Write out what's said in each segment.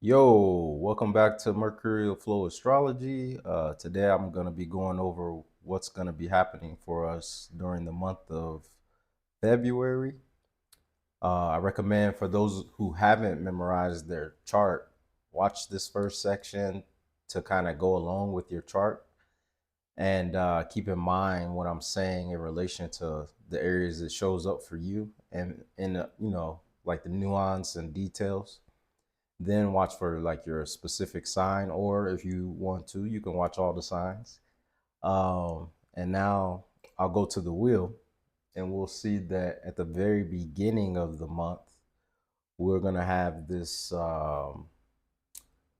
Yo, welcome back to Mercurial Flow Astrology. Today I'm going to be going over what's going to be happening for us during the month of February. I recommend for those who haven't memorized their chart, watch this first section to kind of go along with your chart and keep in mind what I'm saying in relation to the areas it shows up for you and like the nuance and details. Then watch for like your specific sign, or if you want to, you can watch all the signs. And now I'll go to the wheel, and we'll see that at the very beginning of the month, we're gonna have this. We're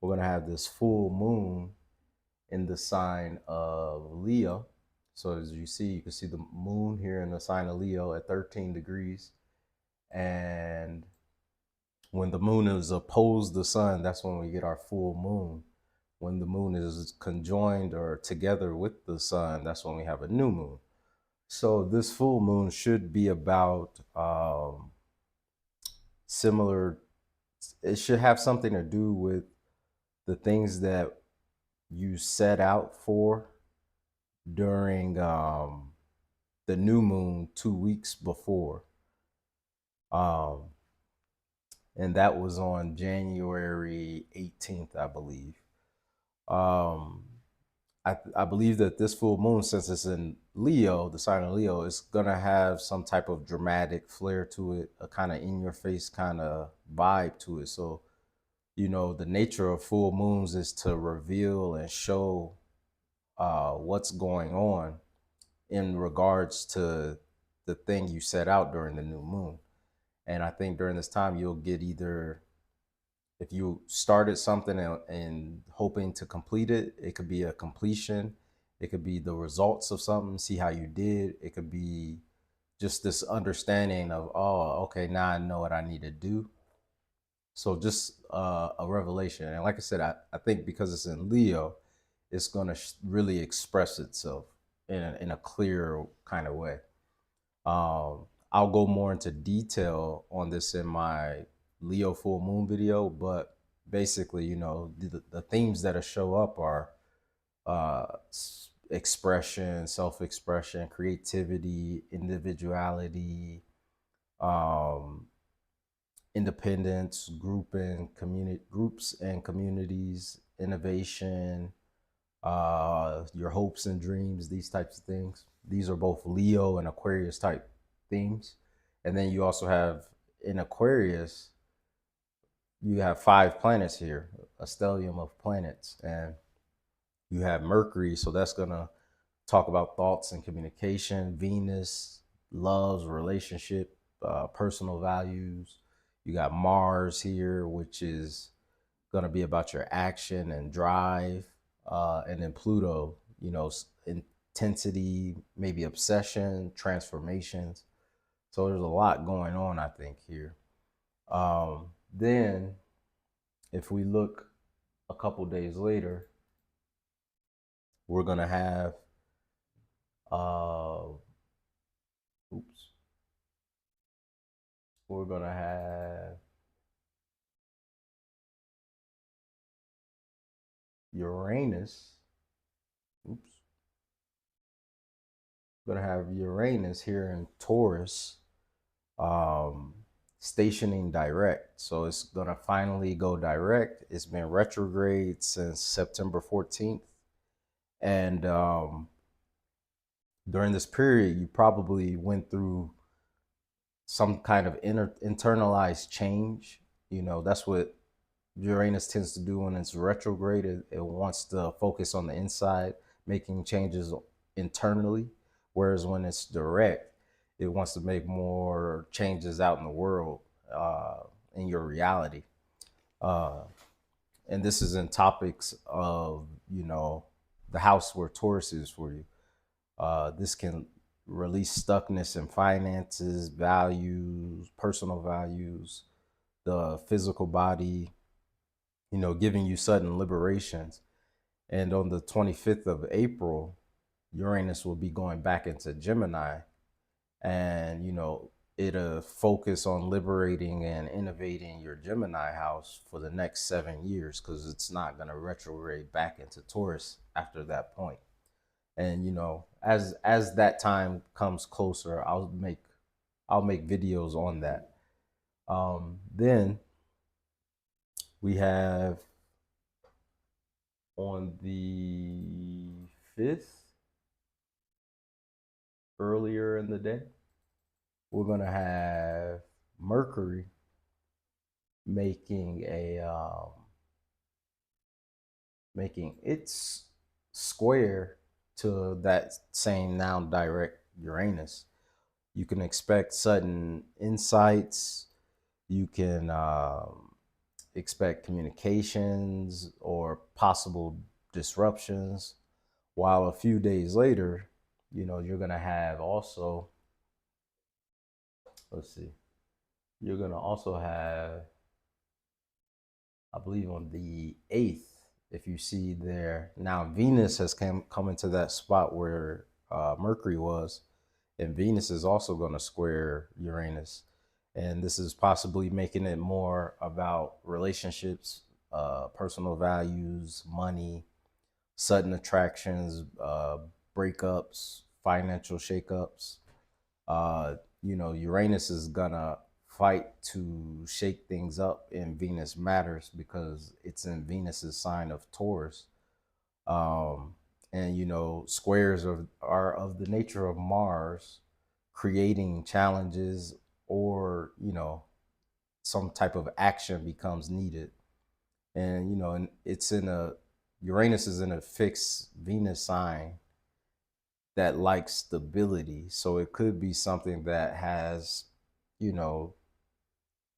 gonna have this full moon in the sign of Leo. So as you see, you can see the moon here in the sign of Leo at 13 degrees, and when the moon is opposed the sun, that's when we get our full moon. When the moon is conjoined or together with the sun, that's when we have a new moon. So this full moon should be about similar. It should have something to do with the things that you set out for during the new moon 2 weeks before. Um, and that was on January 18th, I believe. Um, I believe that this full moon, since it's in Leo, the sign of Leo, is gonna have some type of dramatic flair to it, a kind of in your face kind of vibe to it. So, the nature of full moons is to reveal and show what's going on in regards to the thing you set out during the new moon. And I think during this time, you'll get either if you started something and hoping to complete it, it could be a completion. It could be the results of something, see how you did. It could be just this understanding of, oh, okay, now I know what I need to do. So just a revelation. And like I said, I think because it's in Leo, it's going to really express itself in a clear kind of way. I'll go more into detail on this in my Leo full moon video, but basically, the themes that show up are expression, self-expression, creativity, individuality, um, independence, groups and communities, innovation, your hopes and dreams, these types of things. These are both Leo and Aquarius type themes. And then you also have in Aquarius, you have 5 planets here, a stellium of planets. And you have Mercury, so that's going to talk about thoughts and communication, Venus, loves, relationship, personal values. You got Mars here, which is going to be about your action and drive. And then Pluto, intensity, maybe obsession, transformations. So there's a lot going on, I think, here. Then, if we look a couple days later, we're going to have, uh, oops, we're going to have Uranus. Oops. We're going to have Uranus here in Taurus, um, stationing direct. So it's going to finally go direct. It's been retrograde since September 14th. And during this period, you probably went through some kind of internalized change. That's what Uranus tends to do when it's retrograde. It wants to focus on the inside, making changes internally. Whereas when it's direct, it wants to make more changes out in the world, in your reality. Uh, and this is in topics of, the house where Taurus is for you. This can release stuckness in finances, values, personal values, the physical body, giving you sudden liberations. And on the 25th of April, Uranus will be going back into Gemini. And, it'll focus on liberating and innovating your Gemini house for the next 7 years, because it's not going to retrograde back into Taurus after that point. And as that time comes closer, I'll make videos on that. Then we have on the 5th, earlier in the day, we're going to have Mercury making its square to that same now direct Uranus. You can expect sudden insights. You can expect communications or possible disruptions. While a few days later, you're going to have also, let's see, you're going to also have, I believe on the 8th, if you see there, now Venus has come into that spot where Mercury was, and Venus is also going to square Uranus. And this is possibly making it more about relationships, personal values, money, sudden attractions, breakups, financial shakeups. Uranus is gonna fight to shake things up in Venus matters, because it's in Venus's sign of Taurus. And squares are of the nature of Mars, creating challenges, or some type of action becomes needed. And and Uranus is in a fixed Venus sign that likes stability. So it could be something that has, you know,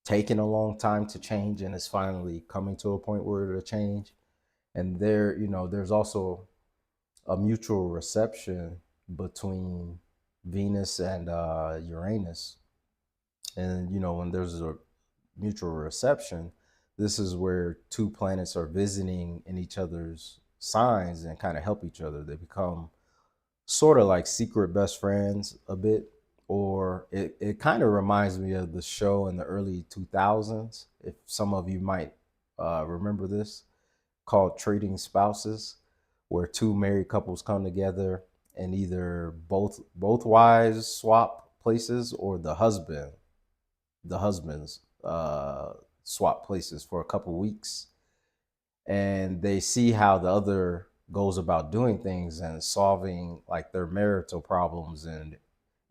taken a long time to change and is finally coming to a point where it'll change. And there's also a mutual reception between Venus and Uranus. And, when there's a mutual reception, this is where two planets are visiting in each other's signs and kind of help each other. They become sort of like secret best friends a bit. Or it kind of reminds me of the show in the early 2000s, if some of you might remember this, called Trading Spouses, where two married couples come together and either both wives swap places, or the husbands swap places for a couple weeks, and they see how the other goes about doing things and solving like their marital problems and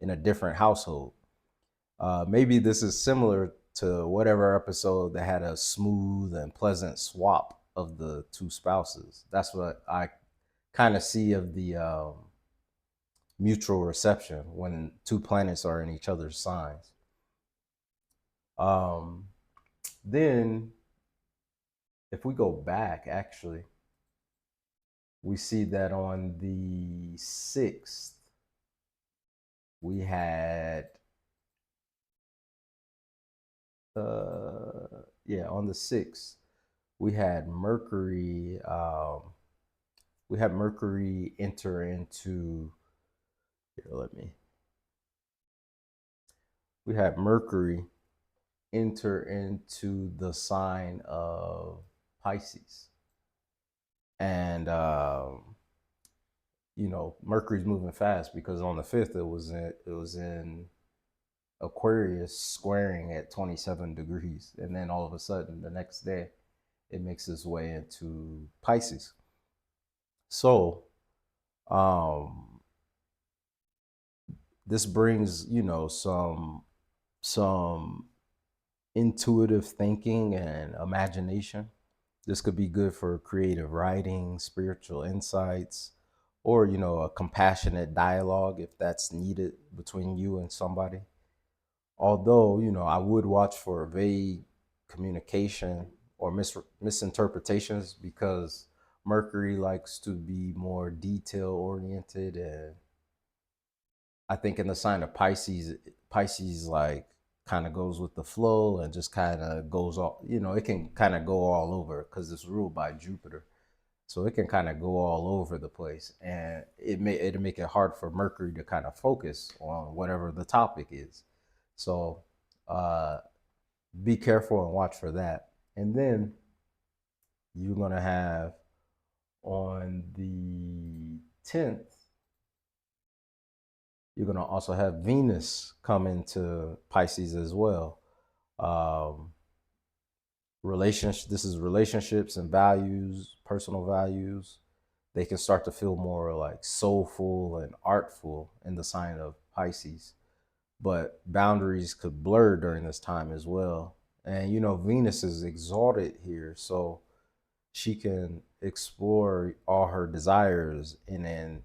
in a different household. Maybe this is similar to whatever episode that had a smooth and pleasant swap of the two spouses. That's what I kind of see of the mutual reception when two planets are in each other's signs. Um, then, if we go back, actually, we see that on the 6th, we had, on the 6th, we had Mercury enter into, here, we had Mercury enter into the sign of Pisces. And Mercury's moving fast, because on the 5th it was in Aquarius, squaring at 27 degrees, and then all of a sudden the next day it makes its way into Pisces. So this brings some intuitive thinking and imagination. This could be good for creative writing, spiritual insights, or a compassionate dialogue if that's needed between you and somebody. Although, I would watch for vague communication or misinterpretations, because Mercury likes to be more detail oriented. And I think in the sign of Pisces like kind of goes with the flow and just kind of goes all, it can kind of go all over, because it's ruled by Jupiter. So it can kind of go all over the place, and it'll make it hard for Mercury to kind of focus on whatever the topic is. So be careful and watch for that. And then you're going to have on the 10th, you're going to also have Venus come into Pisces as well. This is relationships and values, personal values. They can start to feel more like soulful and artful in the sign of Pisces. But boundaries could blur during this time as well. And Venus is exalted here, so she can explore all her desires in an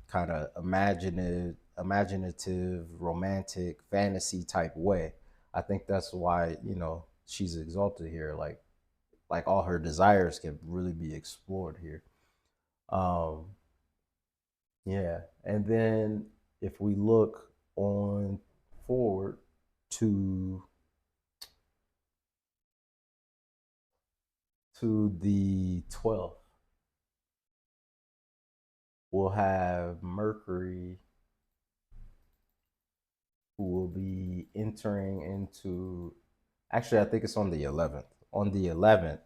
kind of imaginative, romantic, fantasy type way. I think that's why she's exalted here. Like all her desires can really be explored here. Um, yeah, and then if we look on forward to the 12th, we'll have Mercury, who will be entering into, actually I think it's on the 11th. On the 11th,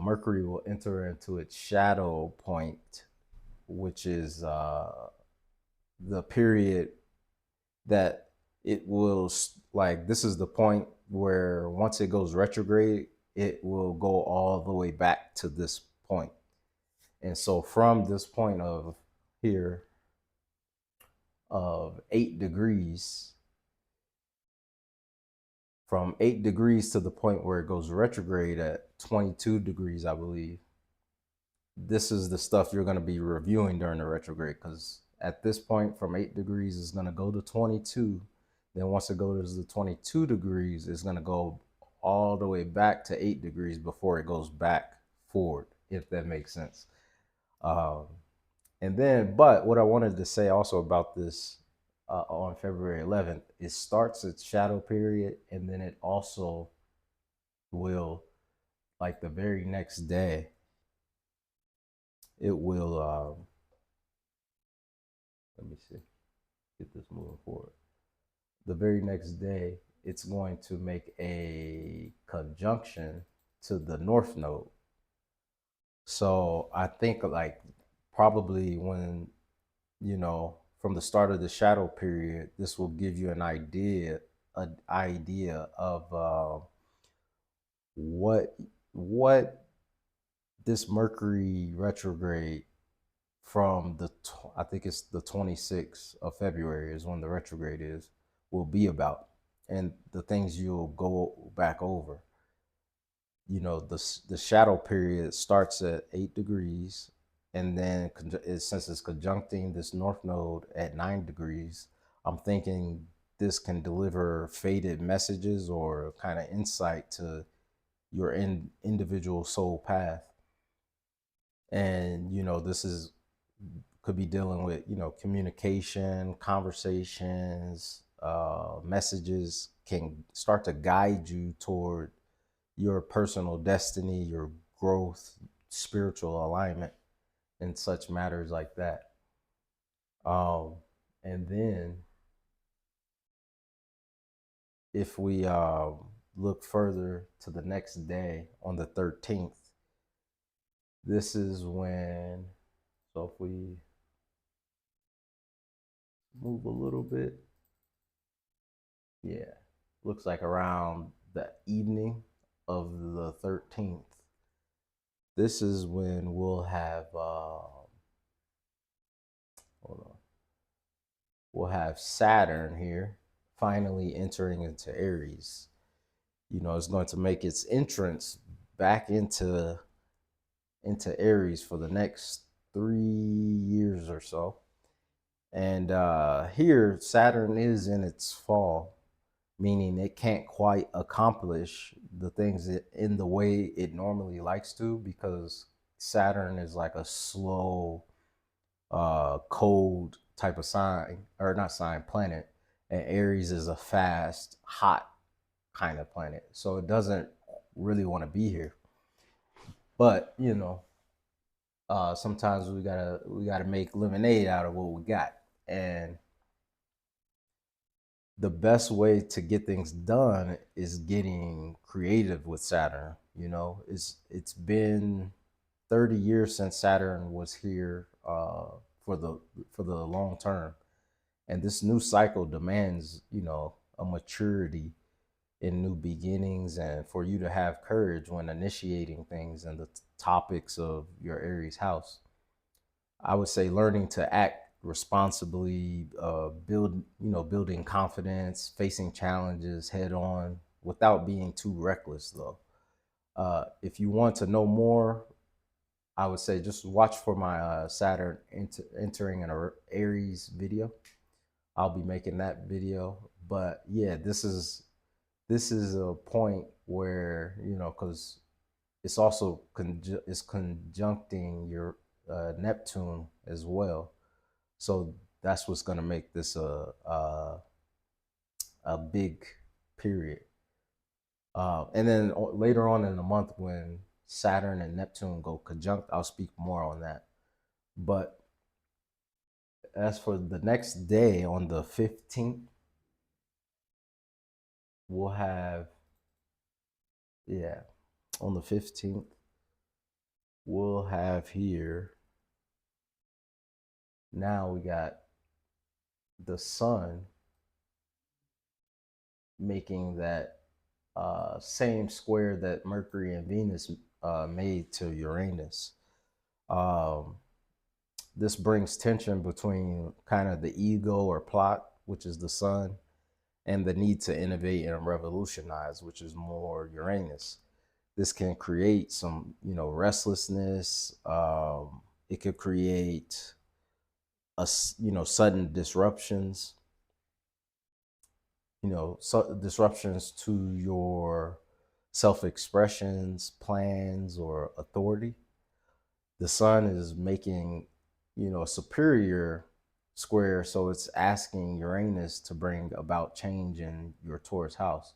Mercury will enter into its shadow point, which is the period that it will, like, this is the point where once it goes retrograde, it will go all the way back to this point. And so from this point of here of 8 degrees, from 8 degrees to the point where it goes retrograde at 22 degrees, I believe, this is the stuff you're going to be reviewing during the retrograde, because at this point from 8 degrees it's going to go to 22. Then once it goes to 22 degrees, it's going to go all the way back to 8 degrees before it goes back forward, if that makes sense. And then, but what I wanted to say also about this, on February 11th, it starts its shadow period, and then it also will, like the very next day, it will, let me see, get this moving forward. The very next day, it's going to make a conjunction to the North Node. So I think, like, probably when, from the start of the shadow period, this will give you an idea of what this Mercury retrograde from I think it's the 26th of February is when the retrograde will be about, and the things you'll go back over. The shadow period starts at 8 degrees, and then since it's conjuncting this North Node at 9 degrees, I'm thinking this can deliver faded messages or kind of insight to your individual soul path. And this could be dealing with communication, conversations, messages can start to guide you toward your personal destiny, your growth, spiritual alignment, and such matters like that. And then if we look further to the next day on the 13th, this is when, so if we move a little bit, yeah, looks like around the evening of the 13th, this is when we'll have, hold on, we'll have Saturn here finally entering into Aries. It's going to make its entrance back into Aries for the next 3 years or so. And here, Saturn is in its fall, meaning it can't quite accomplish the things in the way it normally likes to, because Saturn is like a slow, cold type of sign, or not sign, planet, and Aries is a fast, hot kind of planet. So it doesn't really want to be here. But sometimes we gotta make lemonade out of what we got. And the best way to get things done is getting creative with Saturn. You know, it's been 30 years since Saturn was here for the long term, and this new cycle demands, you know, a maturity in new beginnings, and for you to have courage when initiating things and the topics of your Aries house. I would say learning to act responsibly, building confidence, facing challenges head on without being too reckless, though. If you want to know more, I would say just watch for my Saturn entering an Aries video. I'll be making that video. But yeah, this is a point where, you know, because it's also it's conjuncting your Neptune as well. So that's what's going to make this a big period. And then later on in the month, when Saturn and Neptune go conjunct, I'll speak more on that. But as for the next day, on the 15th, we'll have, yeah, on the 15th, we'll have here, now we got the sun making that same square that Mercury and Venus made to Uranus. This brings tension between kind of the ego or plot, which is the sun, and the need to innovate and revolutionize, which is more Uranus. This can create some, you know, restlessness. It could create sudden disruptions, disruptions to your self-expressions, plans, or authority. The sun is making, a superior square, so it's asking Uranus to bring about change in your Taurus house.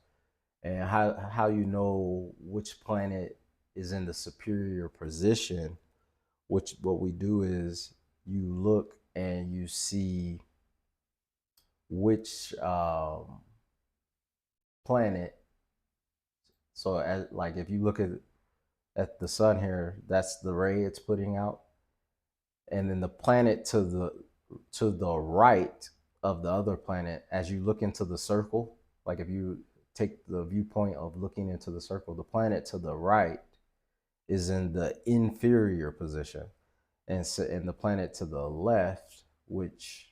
And how you know which planet is in the superior position, which what we do is you look and you see which planet. So as like if you look at the sun here, that's the ray it's putting out, and then the planet to the right of the other planet, as you look into the circle, like if you take the viewpoint of looking into the circle, the planet to the right is in the inferior position, and the planet to the left, which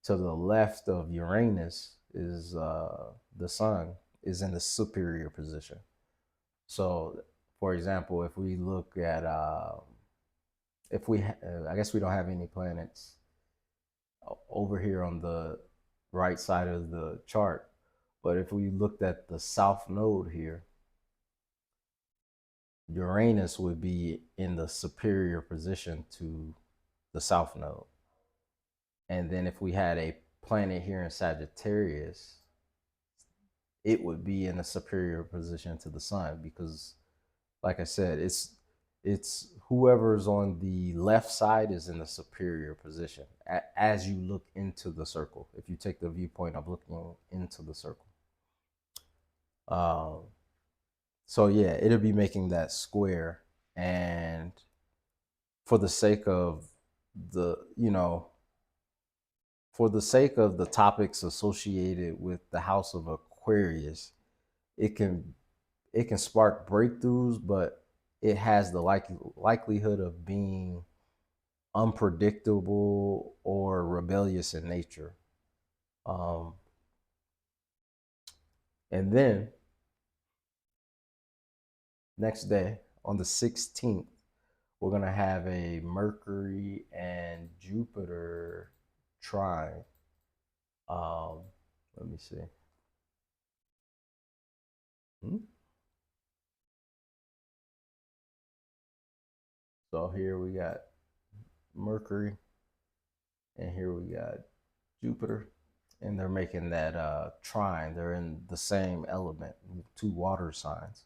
to the left of Uranus is the sun, is in the superior position. So, for example, if we look at if we I guess we don't have any planets over here on the right side of the chart, but if we looked at the south node here, Uranus would be in the superior position to the south node. And then if we had a planet here in Sagittarius, it would be in a superior position to the sun, because like I said, it's whoever's on the left side is in the superior position as you look into the circle, if you take the viewpoint of looking into the circle. So yeah, it'll be making that square. And for the sake of the, for the sake of the topics associated with the house of Aquarius, it can spark breakthroughs, but it has the likelihood of being unpredictable or rebellious in nature. And then next day, on the 16th, we're going to have a Mercury and Jupiter trine. Let me see. So here we got Mercury, and here we got Jupiter, and they're making that trine. They're in the same element, two water signs.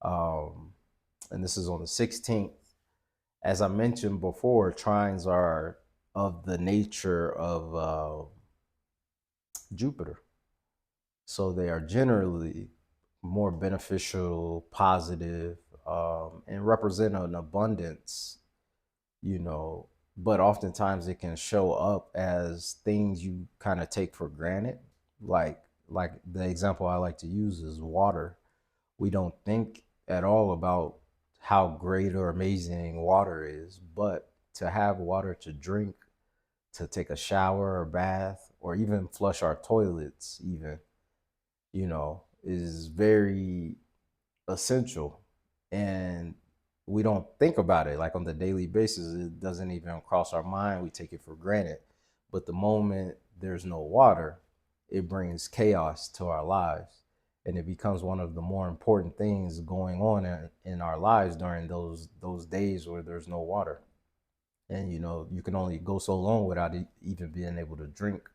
And this is on the 16th. As I mentioned before, trines are of the nature of Jupiter. So they are generally more beneficial, positive, and represent an abundance, you know, but oftentimes it can show up as things you kind of take for granted. Like like the example I like to use is water. We don't think at all about how great or amazing water is, but to have water to drink, to take a shower or bath, or even flush our toilets, even, is very essential. And we don't think about it like on the daily basis. It doesn't even cross our mind. We take it for granted. But the moment there's no water, it brings chaos to our lives. And it becomes one of the more important things going on in our lives during those days where there's no water. And you can only go so long without even being able to drink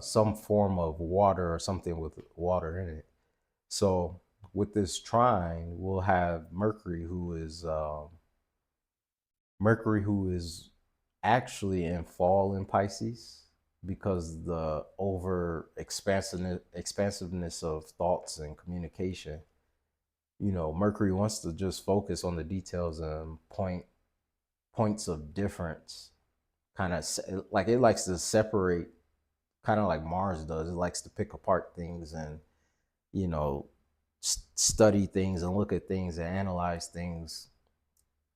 some form of water or something with water in it. So with this trine, we'll have Mercury, who is actually in fall in Pisces, because the over expansiveness of thoughts and communication. Mercury wants to just focus on the details and points of difference. Kind of like it likes to separate, kind of like Mars does. It likes to pick apart things and you know study things and look at things and analyze things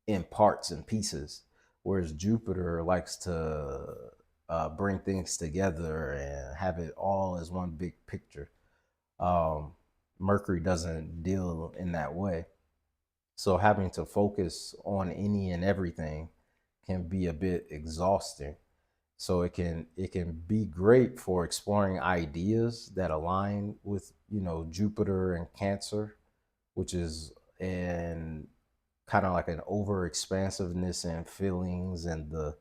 in parts and pieces, whereas Jupiter likes to bring things together and have it all as one big picture. um, Mercury doesn't deal in that way, so having to focus on any and everything can be a bit exhausting. So it can be great for exploring ideas that align with Jupiter and Cancer, which is an kind of like an over expansiveness and feelings and the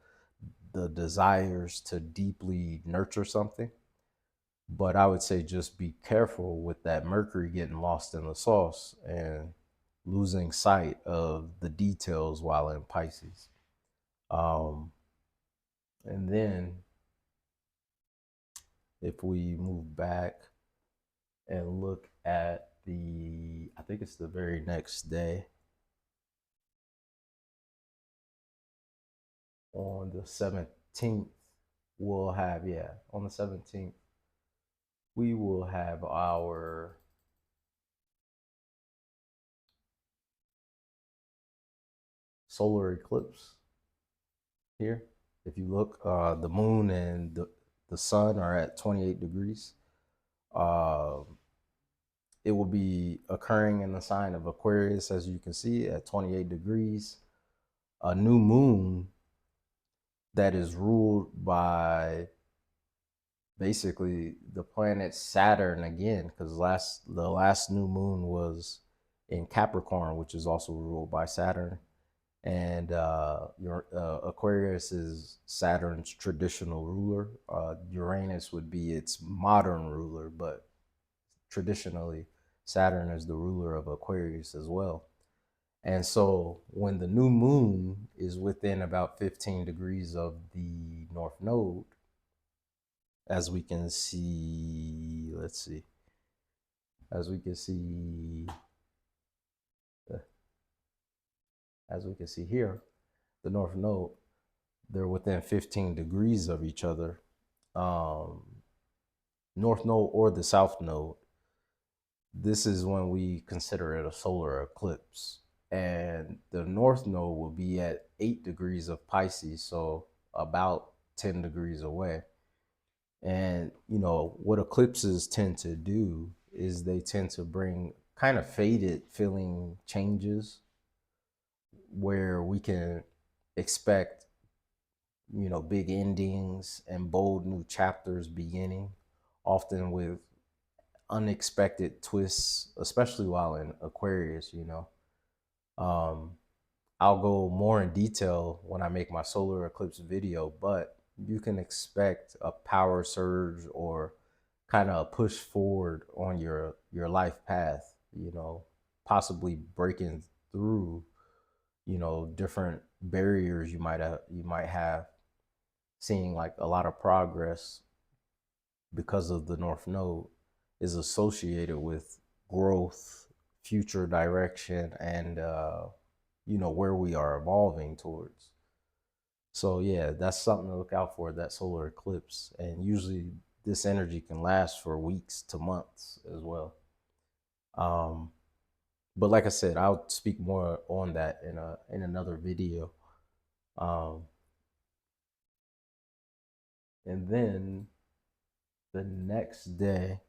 desires to deeply nurture something. But I would say just be careful with that Mercury getting lost in the sauce and losing sight of the details while in Pisces. um, and then if we move back and look at I think it's the very next day, on the 17th, we'll have, yeah, on the 17th, we will have our solar eclipse here. If you look, the moon and the sun are at 28 degrees. It will be occurring in the sign of Aquarius, as you can see, at 28 degrees. A new moon that is ruled by basically the planet Saturn again, because the last new moon was in Capricorn, which is also ruled by Saturn. And your Aquarius is Saturn's traditional ruler. Uranus would be its modern ruler, but traditionally Saturn is the ruler of Aquarius as well. And so when the new moon is within about 15 degrees of the North Node, as we can see, let's see, as we can see, uh, as we can see here, the North Node, they're within 15 degrees of each other, um, North Node or the South Node. This is when we consider it a solar eclipse. And the North Node will be at 8 degrees of Pisces, so about 10 degrees away. And what eclipses tend to do is they tend to bring kind of faded feeling changes, where we can expect big endings and bold new chapters beginning, often with unexpected twists, especially while in Aquarius. um I'll go more in detail when I make my solar eclipse video, but you can expect a power surge or kind of a push forward on your life path, possibly breaking through, different barriers you might have, seeing like a lot of progress because of the North Node. is associated with growth, future direction, and where we are evolving towards. So yeah, that's something to look out for, that solar eclipse. And usually this energy can last for weeks to months as well. But like I said, I'll speak more on that in another video. Um, and then the next day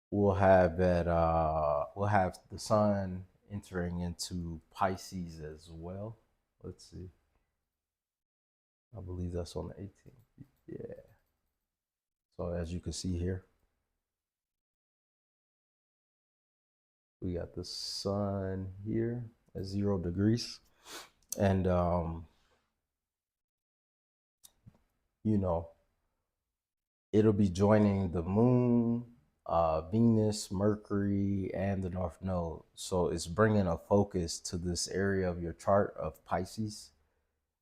we'll have the sun entering into Pisces as well. Let's see. I believe that's on the 18th. Yeah. So as you can see here, we got the sun here at 0 degrees. And you know, it'll be joining the moon, Venus, Mercury, and the North Node. So it's bringing a focus to this area of your chart of Pisces,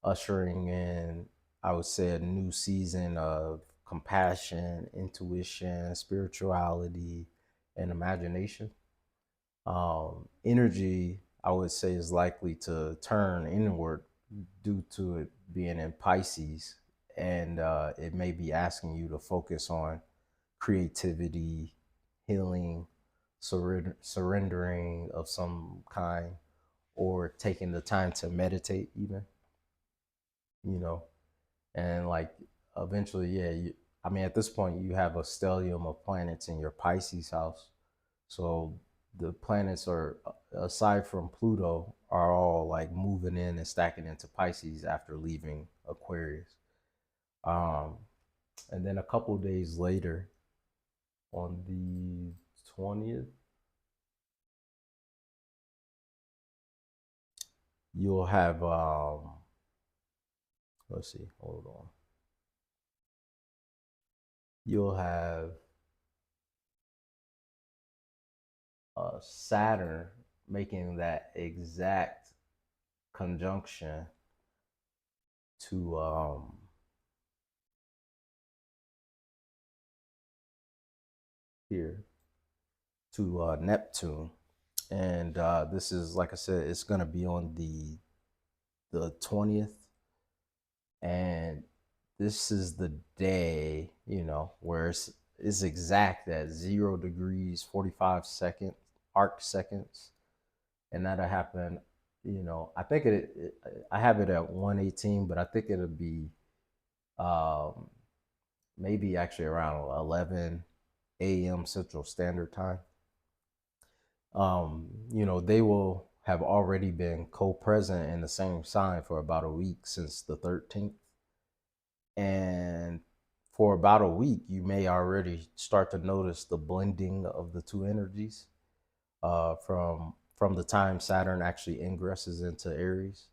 ushering in, I would say, a new season of compassion, intuition, spirituality, and imagination. Energy, I would say, is likely to turn inward due to it being in Pisces, and it may be asking you to focus on creativity, healing, surrendering of some kind, or taking the time to meditate, even, you know, and like eventually, yeah, I mean, at this point, you have a stellium of planets in your Pisces house. So the planets are, aside from Pluto, are all like moving in and stacking into Pisces after leaving Aquarius. Um, and then a couple days later, on the 20th, you'll have, let's see, hold on. You'll have Saturn making that exact conjunction to here to Neptune, and this is, like I said, it's gonna be on the 20th, and this is the day, where it's exact at 0 degrees 45 seconds arc seconds, and that'll happen. I think I have it at 1:18, but I think it'll be um, maybe actually around 11 a.m. Central Standard Time. They will have already been co-present in the same sign for about a week, since the 13th. And for about a week, you may already start to notice the blending of the two energies, from the time Saturn actually ingresses into Aries.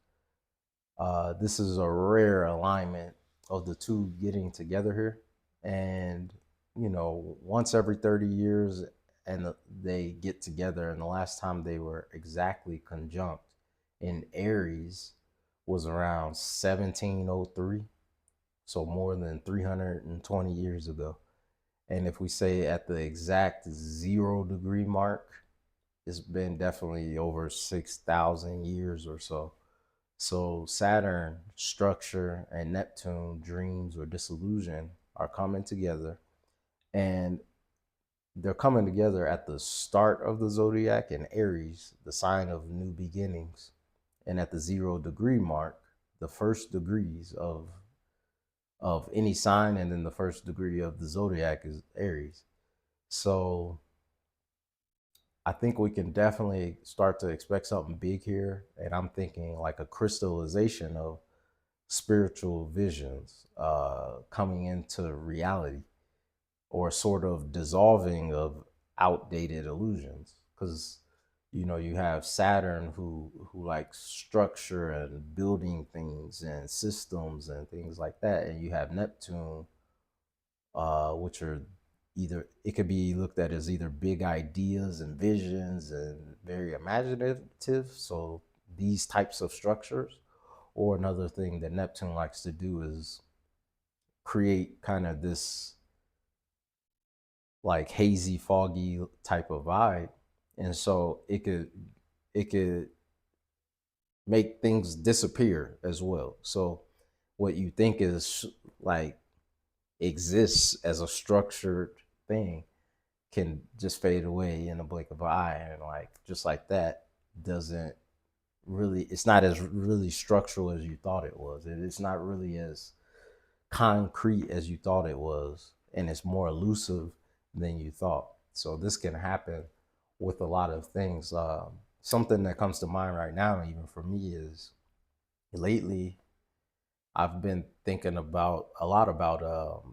This is a rare alignment of the two getting together here. And, once every 30 years, and they get together. And the last time they were exactly conjunct in Aries was around 1703. So more than 320 years ago. And if we say at the exact 0 degree mark, it's been definitely over 6,000 years or so. So Saturn, structure, and Neptune, dreams or disillusion, are coming together. And they're coming together at the start of the zodiac in Aries, the sign of new beginnings. And at the 0 degree mark, the first degrees of any sign, and then the first degree of the zodiac is Aries. So I think we can definitely start to expect something big here. And I'm thinking like a crystallization of spiritual visions coming into reality, or sort of dissolving of outdated illusions. Because you have Saturn who likes structure and building things and systems and things like that, and you have Neptune, which are either, it could be looked at as either big ideas and visions and very imaginative, so these types of structures. Or another thing that Neptune likes to do is create kind of this like hazy, foggy type of vibe. And so it could make things disappear as well. So what you think is like exists as a structured thing can just fade away in a blink of an eye, and like just like that doesn't really, it's not as really structural as you thought it was. It's not really as concrete as you thought it was, and it's more elusive than you thought. So this can happen with a lot of things. Something that comes to mind right now, even for me, is lately I've been thinking about a lot about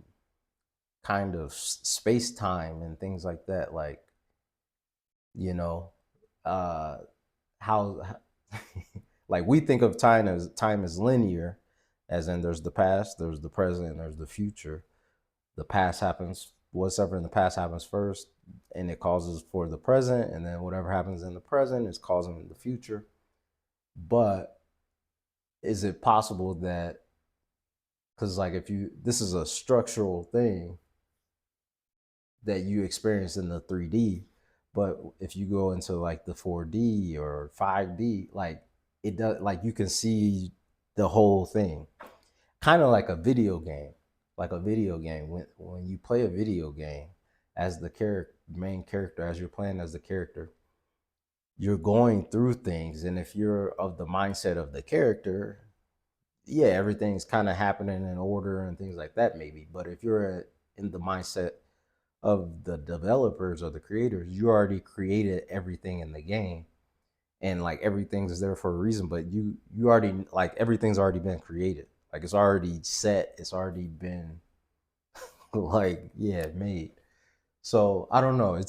kind of space time and things like that. Like, you know, uh, how like we think of time as linear, as in there's the past, there's the present, and there's the future. The past happens, whatever in the past happens first, and it causes for the present, and then whatever happens in the present is causing the future. But is it possible that, because like if you, this is a structural thing that you experience in the 3D, but if you go into like the 4D or 5D, like it does, like you can see the whole thing, kind of like a video game. Like a video game, when you play a video game as the main character, as you're playing as the character, you're going through things, and if you're of the mindset of the character, yeah, everything's kind of happening in order and things like that maybe. But if you're in the mindset of the developers or the creators, you already created everything in the game, and like everything's there for a reason. But you already, like everything's already been created, like it's already set, it's already been like, yeah, made. So I don't know,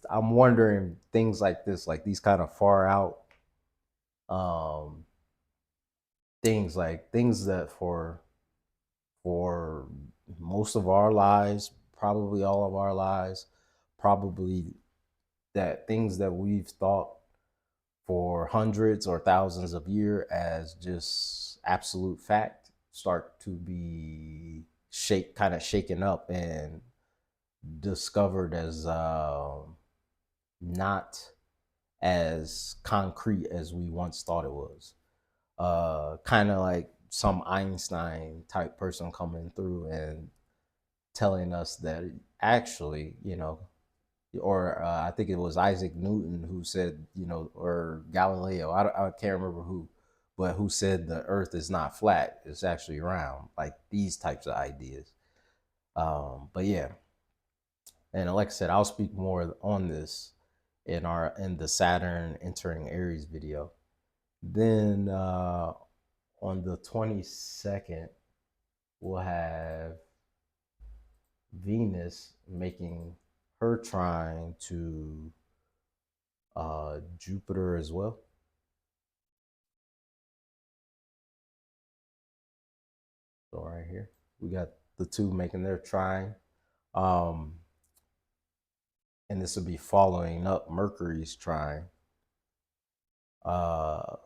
I'm wondering things like this, like these kind of far out um things, like things that for most of our lives, probably all of our lives, probably that things that we've thought for hundreds or thousands of years as just absolute fact start to be kind of shaken up and discovered as not as concrete as we once thought it was. Kind of like some Einstein type person coming through and telling us that actually, or I think it was Isaac Newton who said, or Galileo, I can't remember who, but who said the earth is not flat, it's actually round, like these types of ideas. But yeah, and like I said, I'll speak more on this in the Saturn entering Aries video. Then on the 22nd, we'll have Venus making her trine to Jupiter as well. So right here, we got the two making their trine. Um, and this will be following up Mercury's trine. Uh,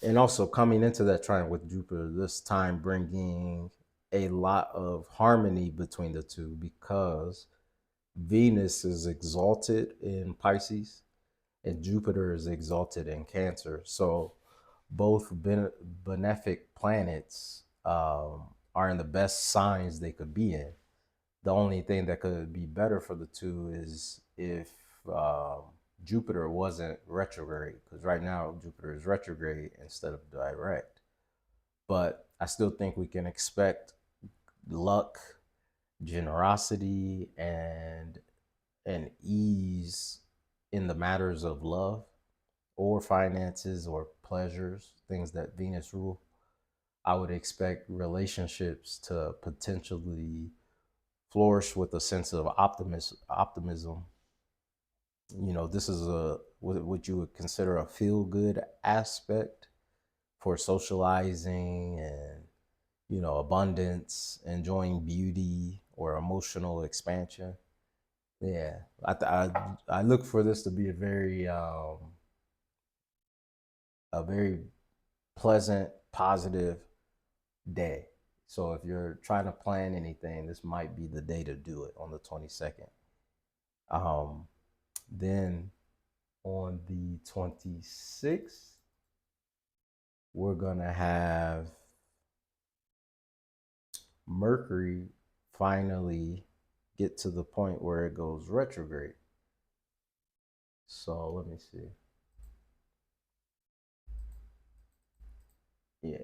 and also coming into that trine with Jupiter, this time bringing a lot of harmony between the two, because Venus is exalted in Pisces and Jupiter is exalted in Cancer. So both benefic planets are in the best signs they could be in. The only thing that could be better for the two is if Jupiter wasn't retrograde, because right now Jupiter is retrograde instead of direct. But I still think we can expect luck, generosity, and ease in the matters of love or finances or pleasures, things that Venus rule. I would expect relationships to potentially flourish with a sense of optimism. This is a what you would consider a feel good aspect for socializing and abundance, enjoying beauty or emotional expansion. Yeah, I look for this to be a very pleasant, positive day. So if you're trying to plan anything, this might be the day to do it on the 22nd. Then on the 26th, we're going to have Mercury finally get to the point where it goes retrograde. So let me see. Yeah.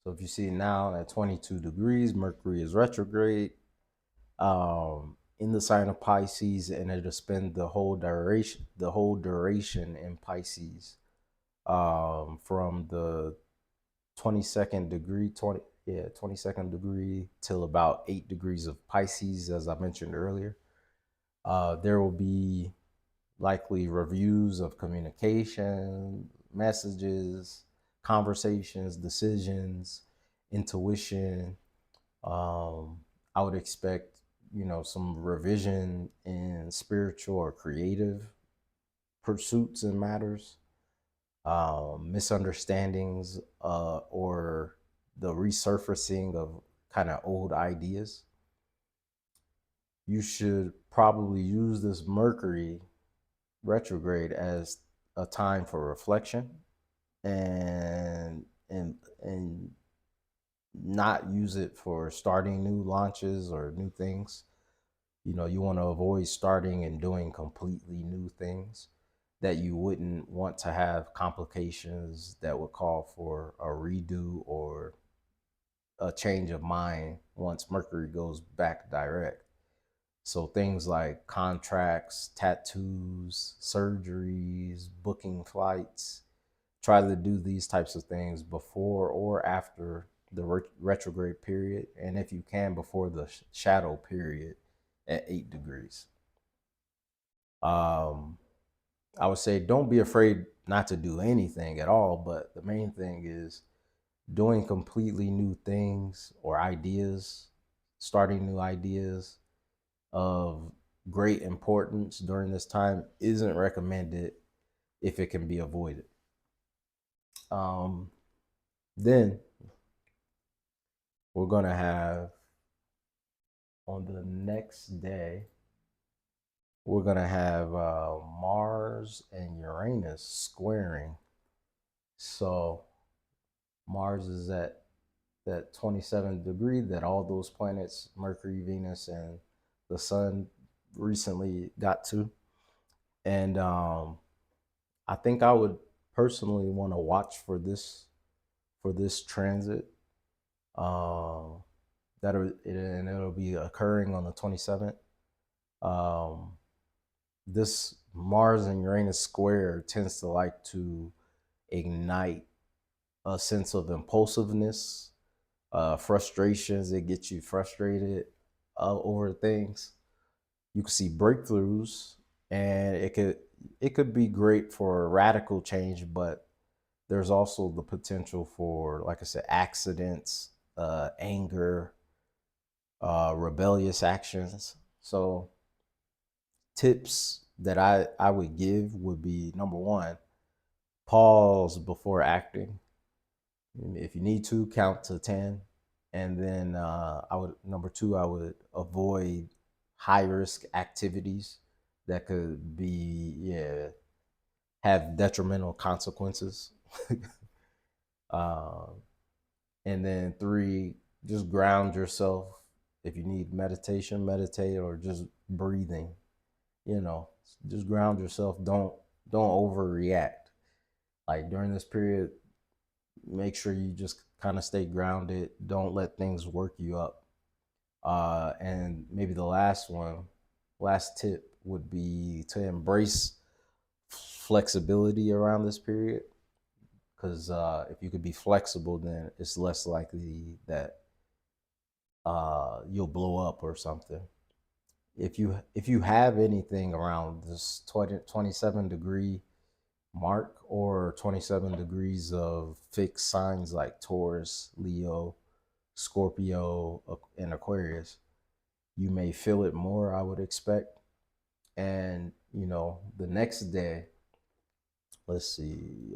So if you see now at 22 degrees, Mercury is retrograde in the sign of Pisces, and it'll spend the whole duration in Pisces from the 22nd degree, 22nd degree till about 8 degrees of Pisces, as I mentioned earlier. There will be likely reviews of communication, messages, conversations, decisions, intuition. I would expect, some revision in spiritual or creative pursuits and matters, misunderstandings, or the resurfacing of kind of old ideas. You should probably use this Mercury retrograde as a time for reflection and not use it for starting new launches or new things. You want to avoid starting and doing completely new things that you wouldn't want to have complications that would call for a redo or a change of mind once Mercury goes back direct. So things like contracts, tattoos, surgeries, booking flights, try to do these types of things before or after the retrograde period, and if you can, before the shadow period at 8 degrees. I would say don't be afraid not to do anything at all, but the main thing is doing completely new things or ideas, starting new ideas of great importance during this time isn't recommended if it can be avoided. Then we're going to have on the next day, we're going to have Mars and Uranus squaring. So Mars is at that 27th degree that all those planets, Mercury, Venus, and the Sun, recently got to. And I think I would personally want to watch for this transit. It'll be occurring on the 27th. This Mars and Uranus square tends to like to ignite a sense of impulsiveness, frustrations. It gets you frustrated over things. You can see breakthroughs, and it could be great for radical change, but there's also the potential for, like I said, accidents, anger, rebellious actions. So tips that I would give would be, number one, pause before acting. If you need to, count to 10. And then number two, I would avoid high risk activities that could have detrimental consequences. uh, and then three, just ground yourself. If you need meditation, meditate, or just breathing, just ground yourself. Don't overreact. Like during this period, make sure you just kind of stay grounded. Don't let things work you up. And maybe the last tip would be to embrace flexibility around this period. Because if you could be flexible, then it's less likely that you'll blow up or something. If you have anything around this 27 degree mark or 27 degrees of fixed signs like Taurus, Leo, Scorpio, and Aquarius, you may feel it more, I would expect. And the next day, let's see,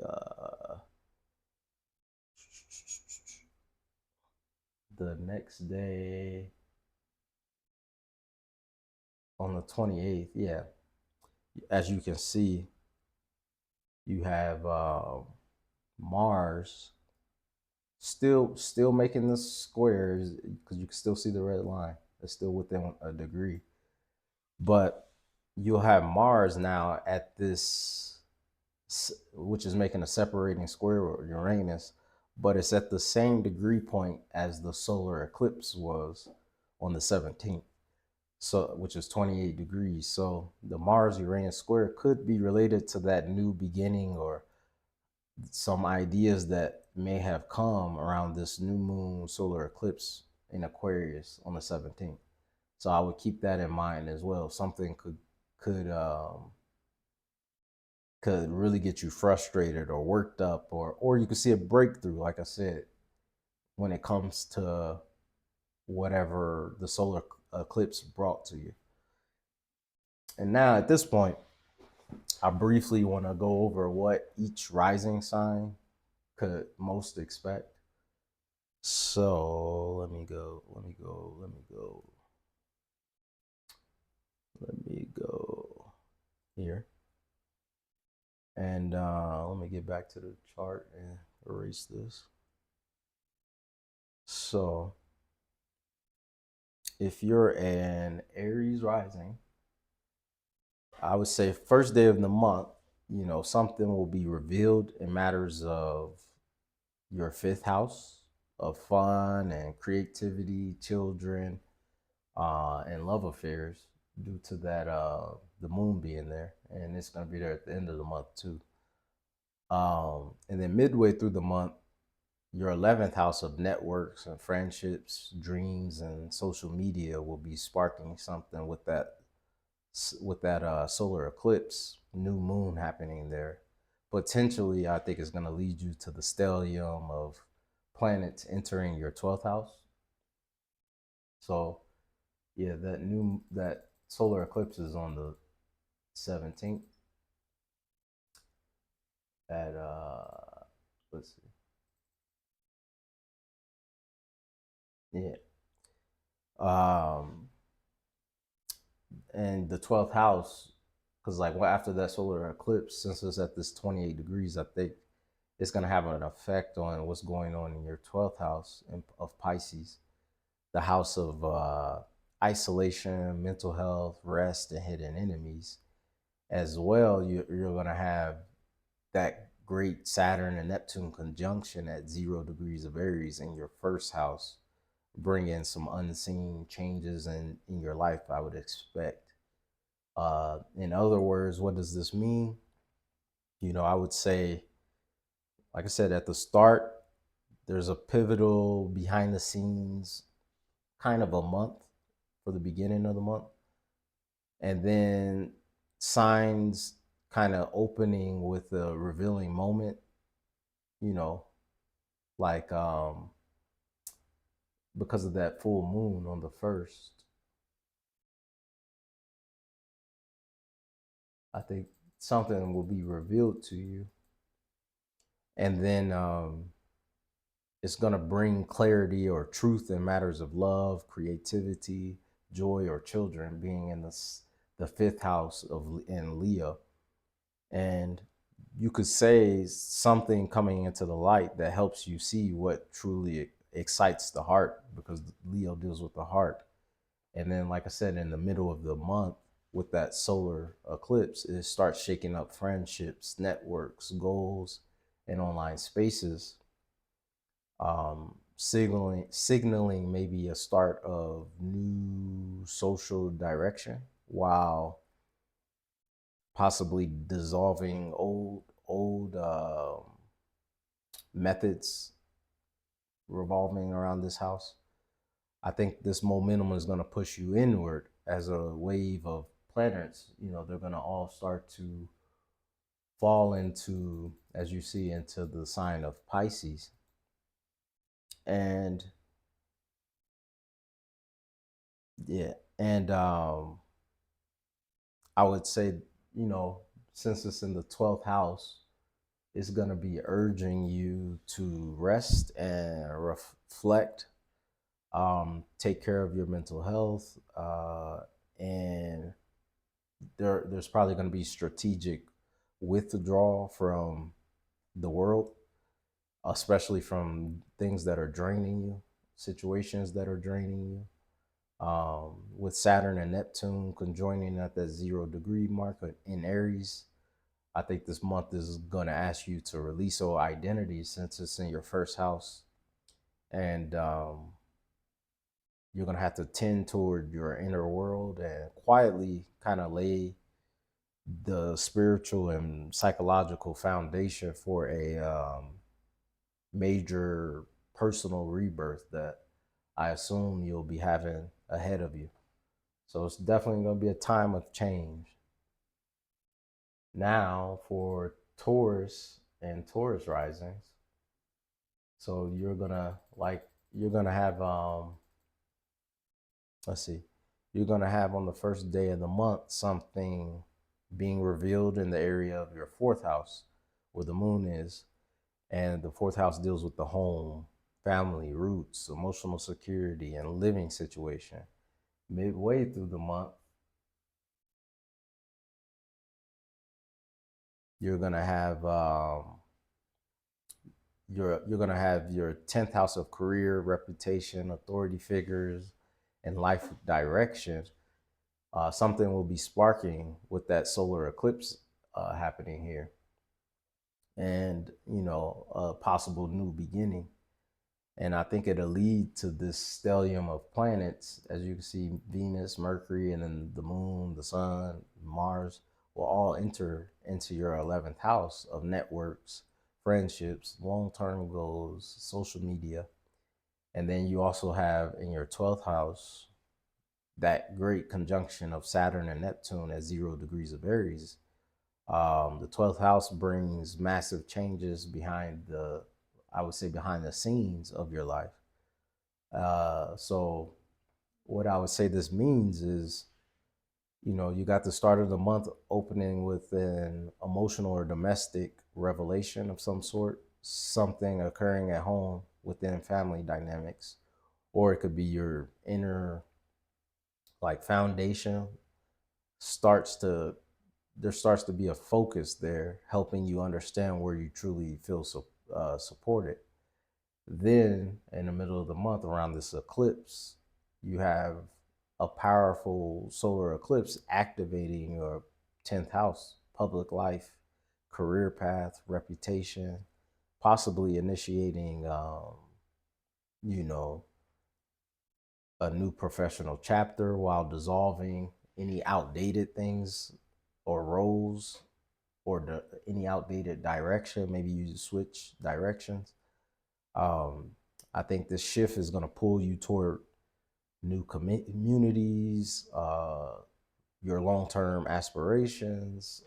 the next day on the 28th, yeah, as you can see, you have Mars still making the squares, because you can still see the red line. It's still within a degree, but you'll have Mars now at this, which is making a separating square with Uranus, but it's at the same degree point as the solar eclipse was on the 17th, so which is 28 degrees. So the Mars Uranus square could be related to that new beginning, or some ideas that may have come around this new moon solar eclipse in Aquarius on the 17th. So I would keep that in mind as well. Something could could really get you frustrated or worked up, or you could see a breakthrough, like I said, when it comes to whatever the solar eclipse brought to you. And now at this point, I briefly want to go over what each rising sign could most expect. So let me go here. And let me get back to the chart and erase this. So if you're an Aries rising, I would say first day of the month, something will be revealed in matters of your fifth house of fun and creativity, children, and love affairs, due to that the moon being there, and it's going to be there at the end of the month too. And then midway through the month, your 11th house of networks and friendships, dreams, and social media will be sparking something with that solar eclipse, new moon happening there. Potentially, I think it's going to lead you to the stellium of planets entering your 12th house. So yeah, that solar eclipse is on the 17th at let's see, yeah, um and the 12th house, because like, well, after that solar eclipse, since it's at this 28 degrees, I think it's going to have an effect on what's going on in your 12th house of Pisces, the house of isolation, mental health, rest, and hidden enemies. As well, you're going to have that great Saturn and Neptune conjunction at 0 degrees of Aries in your first house, bring in some unseen changes in your life, I would expect. In other words, what does this mean? I would say, like I said, at the start, there's a pivotal behind the scenes kind of a month for the beginning of the month. And then signs kind of opening with a revealing moment, you know, like because of that full moon on the first. I think something will be revealed to you. And then it's going to bring clarity or truth in matters of love, creativity, joy, or children, being in the fifth house in Leo. And you could say something coming into the light that helps you see what truly excites the heart, because Leo deals with the heart. And then, like I said, in the middle of the month with that solar eclipse, it starts shaking up friendships, networks, goals, and online spaces, signaling maybe a start of new social direction, while possibly dissolving old methods revolving around this house. I think this momentum is going to push you inward as a wave of planets. They're going to all start to fall into, as you see, into the sign of Pisces. And yeah, and I would say, since it's in the 12th house, it's going to be urging you to rest and reflect, take care of your mental health, and there's probably going to be strategic withdrawal from the world, especially from things that are draining you, situations that are draining you. With Saturn and Neptune conjoining at that 0 degree mark in Aries, I think this month is going to ask you to release your identity since it's in your first house. And you're going to have to tend toward your inner world and quietly kind of lay the spiritual and psychological foundation for a major personal rebirth that I assume you'll be having ahead of you. So it's definitely going to be a time of change. Now for Taurus and Taurus risings. So you're gonna have let's see, you're gonna have on the first day of the month something being revealed in the area of your fourth house where the moon is. And the fourth house deals with the home, family, roots, emotional security, and living situation. Midway through the month, you're gonna have you're gonna have your 10th house of career, reputation, authority figures, and life direction. Something will be sparking with that solar eclipse happening here, and a possible new beginning. And I think it'll lead to this stellium of planets. As you can see, Venus, Mercury, and then the moon, the sun, Mars will all enter into your 11th house of networks, friendships, long-term goals, social media. And then you also have in your 12th house that great conjunction of Saturn and Neptune at 0 degrees of Aries. The 12th house brings massive changes I would say, behind the scenes of your life. So what I would say this means is, you got the start of the month opening with an emotional or domestic revelation of some sort, something occurring at home within family dynamics, or it could be your inner foundation starts to there starts to be a focus there helping you understand where you truly feel supported. Then in the middle of the month around this eclipse, you have a powerful solar eclipse activating your 10th house, public life, career path, reputation, possibly initiating you know a new professional chapter while dissolving any outdated things or roles, or any outdated direction. Maybe you switch directions. um, I think this shift is going to pull you toward new communities, your long-term aspirations,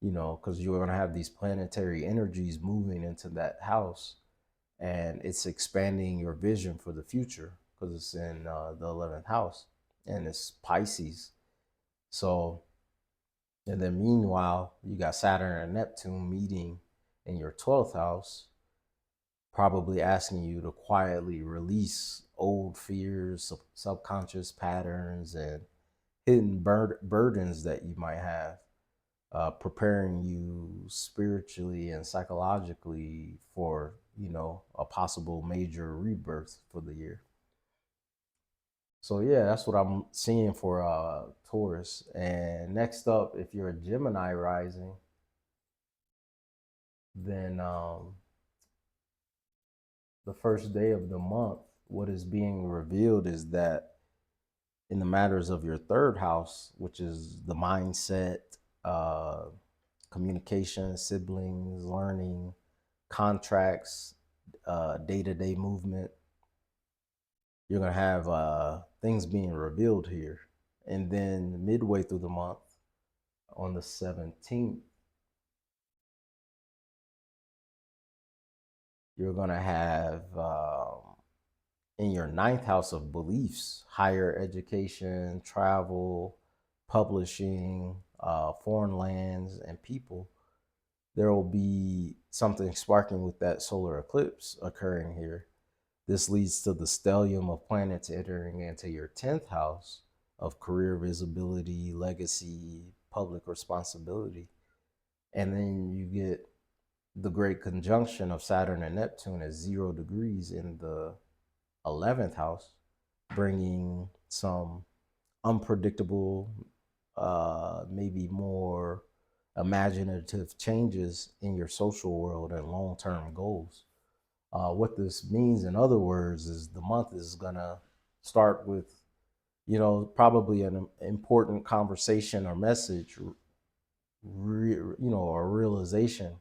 because you're going to have these planetary energies moving into that house, and it's expanding your vision for the future because it's in the 11th house and it's Pisces. So, and then meanwhile, you got Saturn and Neptune meeting in your 12th house, probably asking you to quietly release old fears, subconscious patterns, and hidden burdens that you might have, preparing you spiritually and psychologically for, a possible major rebirth for the year. So yeah, that's what I'm seeing for Taurus. And next up, if you're a Gemini rising, then the first day of the month, what is being revealed is that in the matters of your third house, which is the mindset, uh, communication, siblings, learning, contracts, day-to-day movement, you're going to have things being revealed here. And then midway through the month, on the 17th, you're going to have in your ninth house of beliefs, higher education, travel, publishing, foreign lands, and people. there will be something sparking with that solar eclipse occurring here. This leads to the stellium of planets entering into your 10th house of career visibility, legacy, public responsibility. And then you get the great conjunction of Saturn and Neptune at 0 degrees in the 11th house, bringing some unpredictable, maybe more imaginative changes in your social world and long term goals. What this means, in other words, is the month is going to start with, probably an important conversation or message, or realization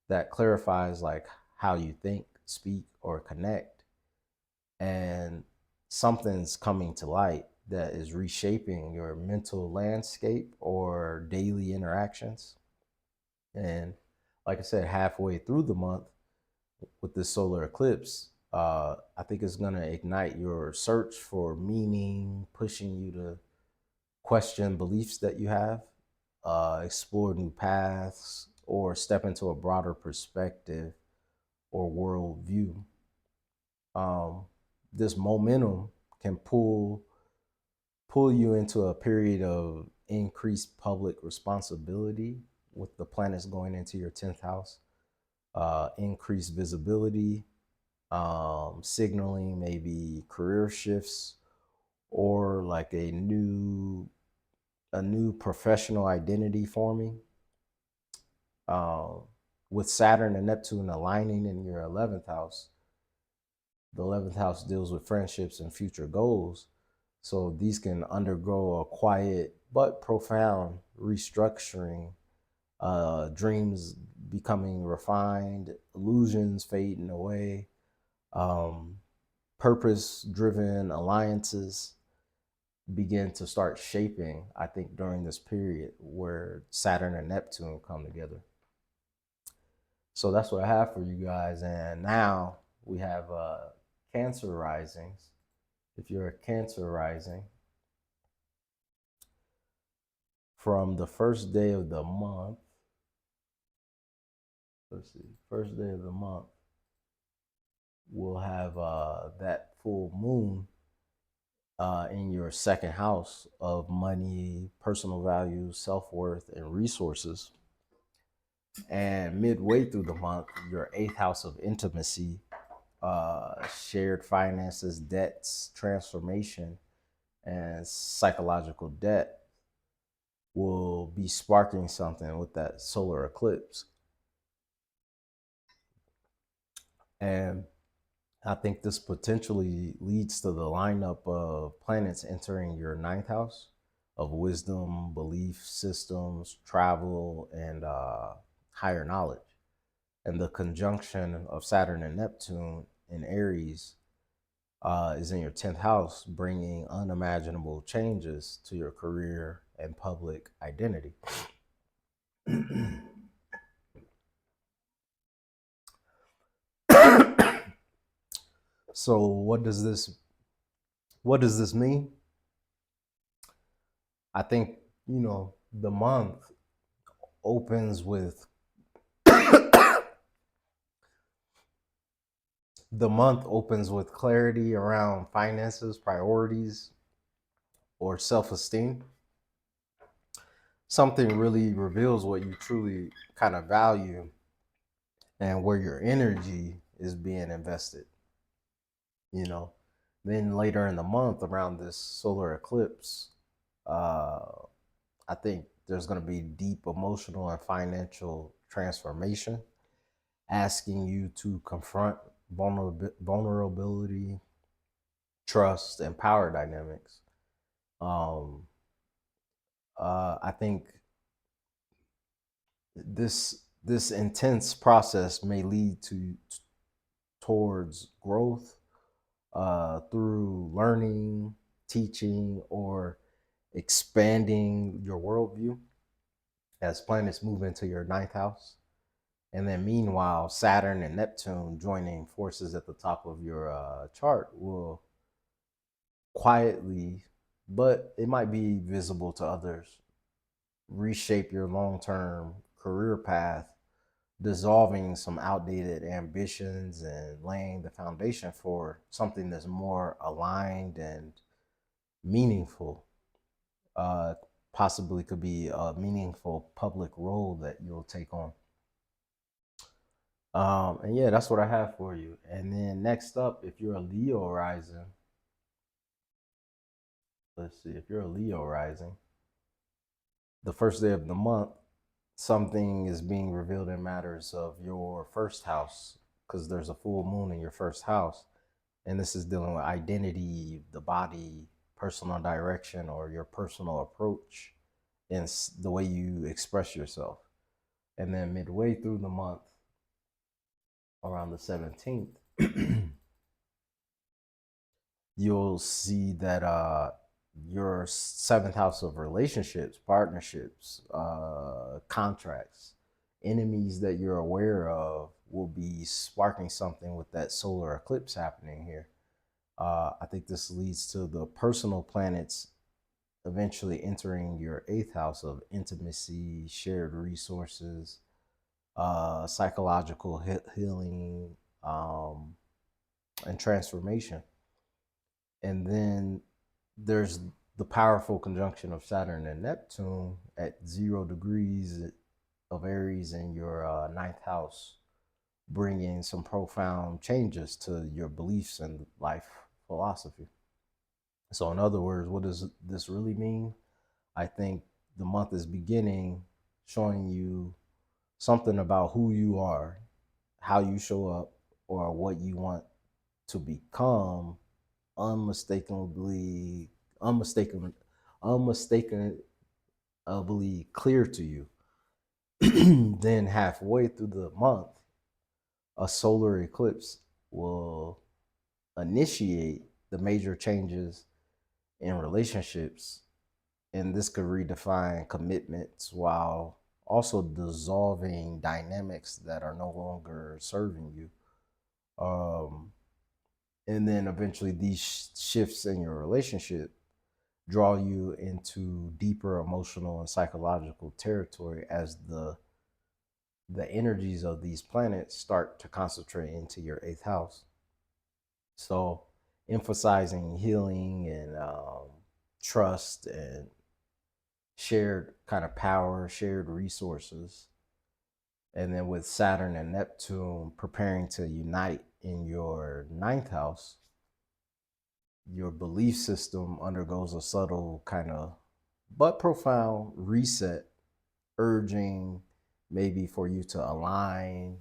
that clarifies like how you think, speak, or connect. And something's coming to light that is reshaping your mental landscape or daily interactions. And like I said, halfway through the month with this solar eclipse, I think it's going to ignite your search for meaning, pushing you to question beliefs that you have, explore new paths, or step into a broader perspective or worldview. This momentum can pull you into a period of increased public responsibility with the planets going into your 10th house, increased visibility, signaling maybe career shifts or like a new professional identity forming. With Saturn and Neptune aligning in your 11th house, the 11th house deals with friendships and future goals. So these can undergo a quiet but profound restructuring, dreams becoming refined, illusions fading away, purpose driven alliances begin to start shaping, I think, during this period where Saturn and Neptune come together. So that's what I have for you guys. And now we have Cancer risings. If you're a Cancer rising, from the first day of the month, first day of the month, we'll have that full moon in your second house of money, personal values, self-worth, and resources. And midway through the month, your 8th house of intimacy, shared finances, debts, transformation, and psychological debt will be sparking something with that solar eclipse. And I think this potentially leads to the lineup of planets entering your 9th house of wisdom, belief systems, travel, and higher knowledge. And the conjunction of Saturn and Neptune in Aries is in your 10th house, bringing unimaginable changes to your career and public identity. So what does this mean? I think, the month opens with clarity around finances, priorities, or self-esteem. Something really reveals what you truly kind of value and where your energy is being invested. Then later in the month, around this solar eclipse, I think there's going to be deep emotional and financial transformation, asking you to confront vulnerability, trust, and power dynamics. I think this intense process may lead towards growth through learning, teaching, or expanding your worldview as planets move into your 9th house. And then meanwhile, Saturn and Neptune joining forces at the top of your chart will quietly, but it might be visible to others, reshape your long-term career path dissolving some outdated ambitions and laying the foundation for something that's more aligned and meaningful. Uh, Possibly could be a meaningful public role that you'll take on. And yeah, that's what I have for you. And then next up, if you're a Leo rising, let's see, if you're a Leo rising, the first day of the month, something is being revealed in matters of your first house, because there's a full moon in your first house. And this is dealing with identity, the body, personal direction, or your personal approach and the way you express yourself. And then midway through the month, around the 17th, you'll see that your seventh house of relationships, partnerships, contracts, enemies that you're aware of will be sparking something with that solar eclipse happening here. I think this leads to the personal planets eventually entering your eighth house of intimacy, shared resources, psychological healing, and transformation. And then there's the powerful conjunction of Saturn and Neptune at 0 degrees of Aries in your ninth house, bringing some profound changes to your beliefs and life philosophy. So, in other words, what does this really mean? I think the month is beginning showing you something about who you are, how you show up, or what you want to become unmistakably, unmistakably, unmistakably clear to you. Then halfway through the month, a solar eclipse will initiate the major changes in relationships, and this could redefine commitments while also dissolving dynamics that are no longer serving you. And then eventually these shifts in your relationship draw you into deeper emotional and psychological territory as the energies of these planets start to concentrate into your eighth house. So emphasizing healing and trust and shared kind of power, shared resources. And then with Saturn and Neptune preparing to unite in your ninth house, your belief system undergoes a subtle kind of but profound reset, urging maybe for you to align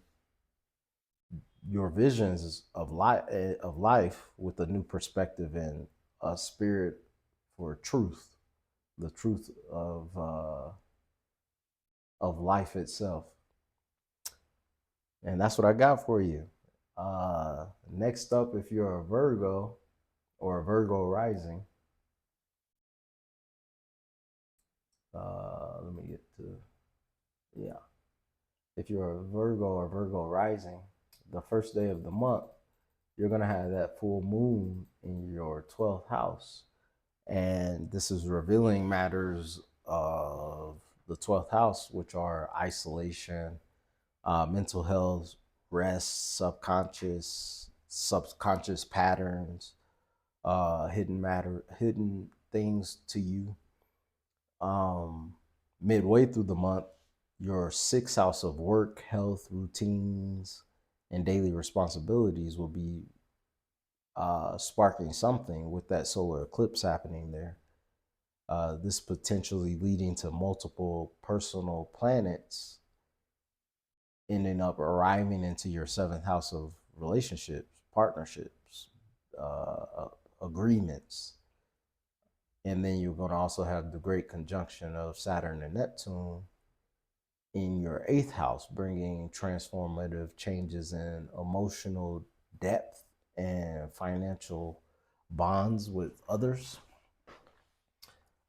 your visions of life with a new perspective and a spirit for truth, the truth of life itself. And that's what I got for you. Next up, if you're a Virgo or a Virgo rising, let me get to, yeah. If you're a Virgo or Virgo rising, the first day of the month, you're going to have that full moon in your 12th house. And this is revealing matters of the 12th house, which are isolation, mental health, rest, subconscious patterns, hidden things to you. Midway through the month, your sixth house of work, health, routines, and daily responsibilities will be sparking something with that solar eclipse happening there. This potentially leading to multiple personal planets ending up arriving into your seventh house of relationships, partnerships, agreements. And then you're going to also have the great conjunction of Saturn and Neptune in your eighth house, bringing transformative changes in emotional depth and financial bonds with others.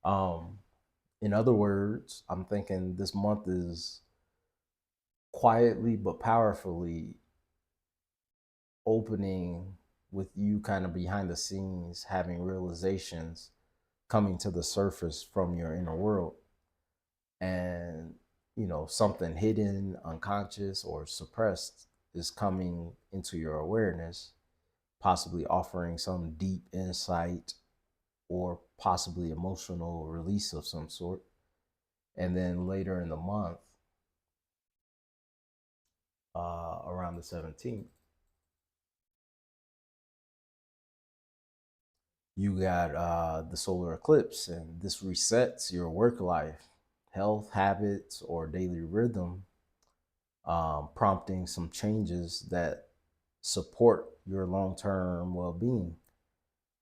In other words, I'm thinking this month is quietly but powerfully opening with you kind of behind the scenes, having realizations coming to the surface from your inner world. And, something hidden, unconscious, or suppressed is coming into your awareness, possibly offering some deep insight or possibly emotional release of some sort. And then later in the month, around the 17th, you got the solar eclipse, and this resets your work life, health, habits, or daily rhythm, prompting some changes that support your long-term well-being.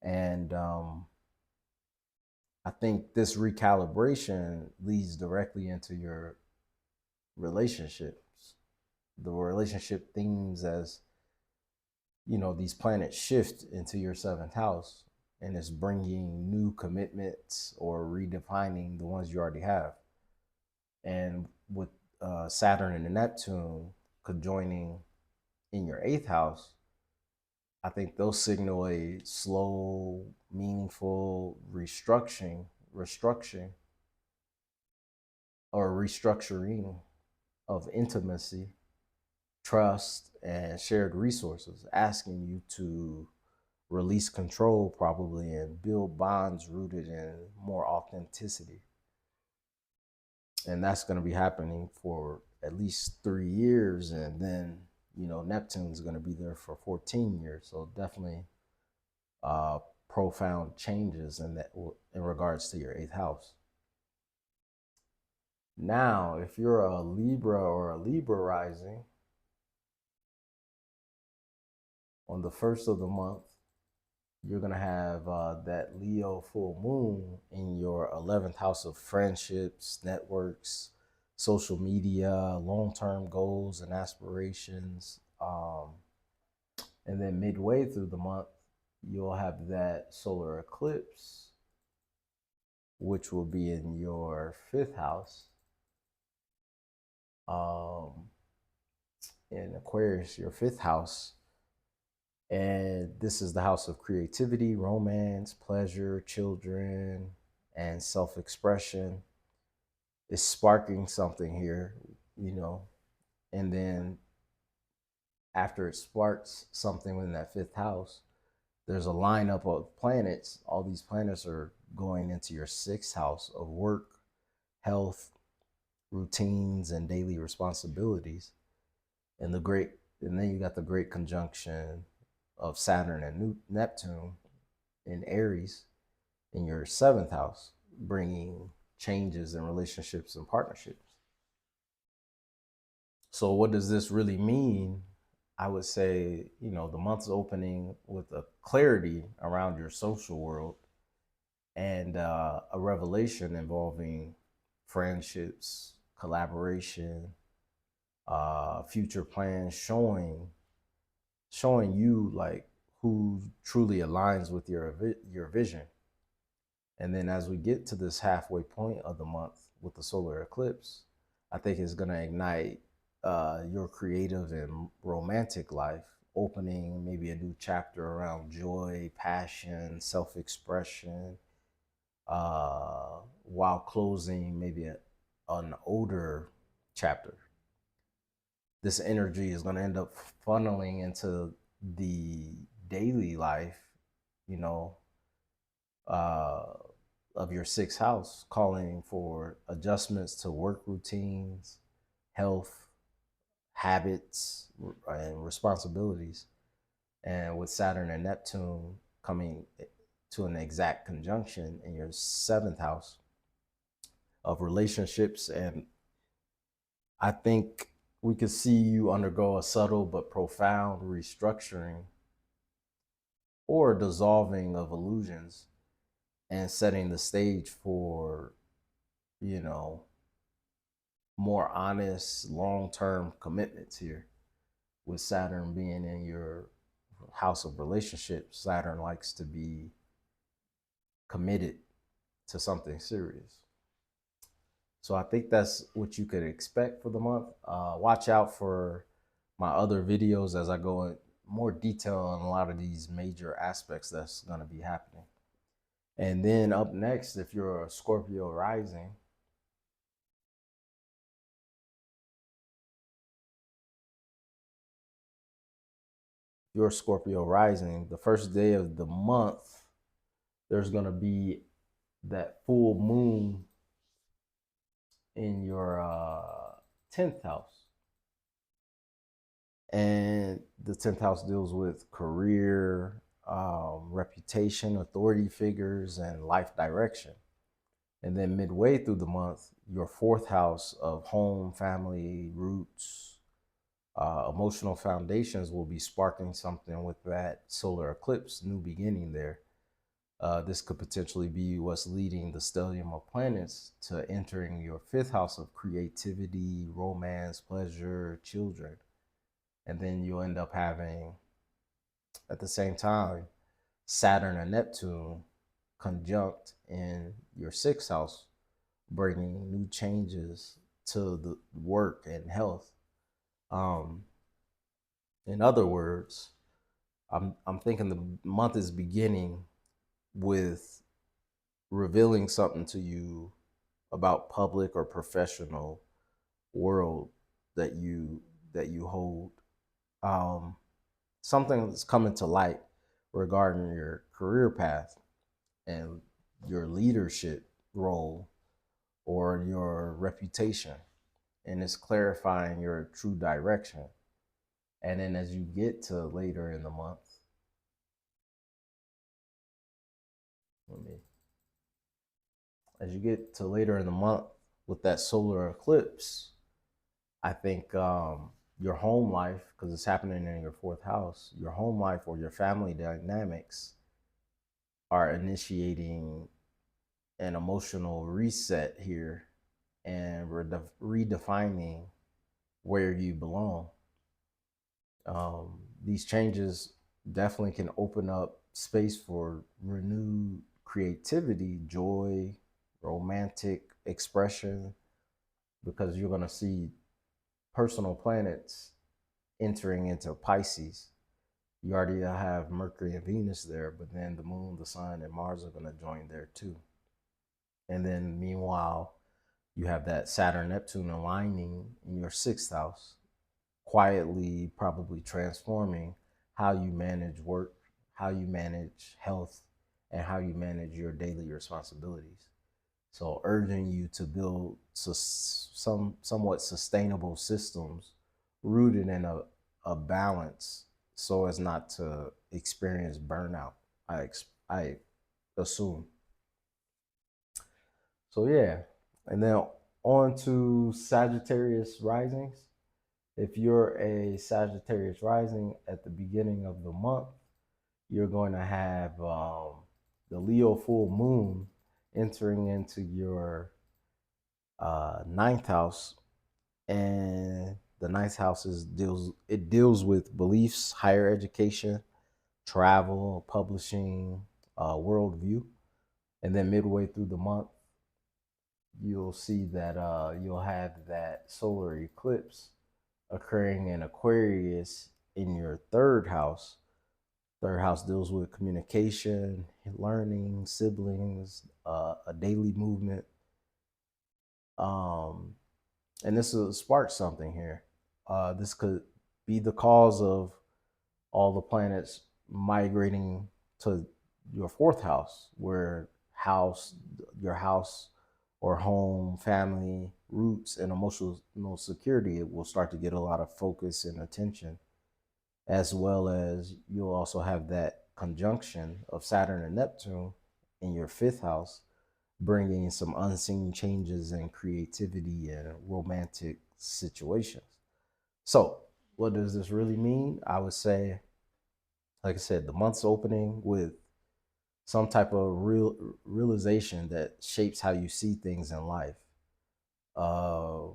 And I think this recalibration leads directly into your relationships, the relationship themes, as these planets shift into your seventh house, and it's bringing new commitments or redefining the ones you already have. And with Saturn and Neptune conjoining in your eighth house, I think they'll signal a slow, meaningful restructuring or restructuring of intimacy, trust, and shared resources, asking you to release control probably and build bonds rooted in more authenticity. And that's going to be happening for at least 3 years. And then, Neptune's going to be there for 14 years. So definitely profound changes in regards to your eighth house. Now, if you're a Libra or a Libra rising, on the first of the month, you're going to have that Leo full moon in your 11th house of friendships, networks, social media, long-term goals and aspirations. And then midway through the month, you'll have that solar eclipse, which will be in your 5th house. In Aquarius, your 5th house. And this is the house of creativity, romance, pleasure, children, and self-expression. It's sparking something here, and then after it sparks something within that 5th house, there's a lineup of planets. All these planets are going into your 6th house of work, health, routines, and daily responsibilities. And then you got the great conjunction of Saturn and Neptune in Aries in your 7th house, bringing changes in relationships and partnerships. So what does this really mean? I would say, the month's opening with a clarity around your social world and a revelation involving friendships, collaboration, future plans, showing you like who truly aligns with your vision. And then as we get to this halfway point of the month with the solar eclipse, I think it's going to ignite your creative and romantic life, opening maybe a new chapter around joy, passion, self-expression, while closing maybe an older chapter. This energy is going to end up funneling into the daily life, of your 6th house, calling for adjustments to work routines, health, habits, and responsibilities. And with Saturn and Neptune coming to an exact conjunction in your 7th house of relationships, and I think we could see you undergo a subtle but profound restructuring or dissolving of illusions and setting the stage for, more honest, long-term commitments here. With Saturn being in your house of relationships, Saturn likes to be committed to something serious. So I think that's what you could expect for the month. Watch out for my other videos as I go in more detail on a lot of these major aspects that's going to be happening. And then up next, if you're a Scorpio rising, your Scorpio rising, the first day of the month, there's going to be that full moon in your 10th house. And the 10th house deals with career, reputation, authority figures, and life direction. And then midway through the month, your 4th house of home, family, roots, emotional foundations will be sparking something with that solar eclipse, new beginning there. This could potentially be what's leading the stellium of planets to entering your 5th house of creativity, romance, pleasure, children. And then you'll end up having, at the same time, Saturn and Neptune conjunct in your 6th house, bringing new changes to the work and health. In other words, I'm thinking the month is beginning with revealing something to you about public or professional world that you hold. Something that's coming to light regarding your career path and your leadership role or your reputation, and it's clarifying your true direction. And then as you get to later in the month, with that solar eclipse, I think your home life, because it's happening in your 4th house, your home life or your family dynamics are initiating an emotional reset here and redefining where you belong. These changes definitely can open up space for renewed creativity, joy, romantic expression, because you're going to see personal planets entering into Pisces. You already have Mercury and Venus there, but then the moon, the sun, and Mars are going to join there too. And then meanwhile, you have that Saturn Neptune aligning in your 6th house, quietly probably transforming how you manage work, how you manage health, and how you manage your daily responsibilities. So urging you to build somewhat sustainable systems rooted in a balance so as not to experience burnout, I assume. So yeah, and then on to Sagittarius risings. If you're a Sagittarius rising at the beginning of the month, you're going to have the Leo full moon entering into your 9th house, and the 9th house deals with beliefs, higher education, travel, publishing, worldview. And then midway through the month, you'll see that you'll have that solar eclipse occurring in Aquarius in your 3rd house. 3rd house deals with communication, learning, siblings, a daily movement. And this will spark something here. This could be the cause of all the planets migrating to your 4th house, where your house or home, family, roots, and emotional security, it will start to get a lot of focus and attention, as well as you'll also have that conjunction of Saturn and Neptune in your 5th house, bringing some unseen changes in creativity and romantic situations. So, what does this really mean? I would say, like I said, the month's opening with some type of realization that shapes how you see things in life. A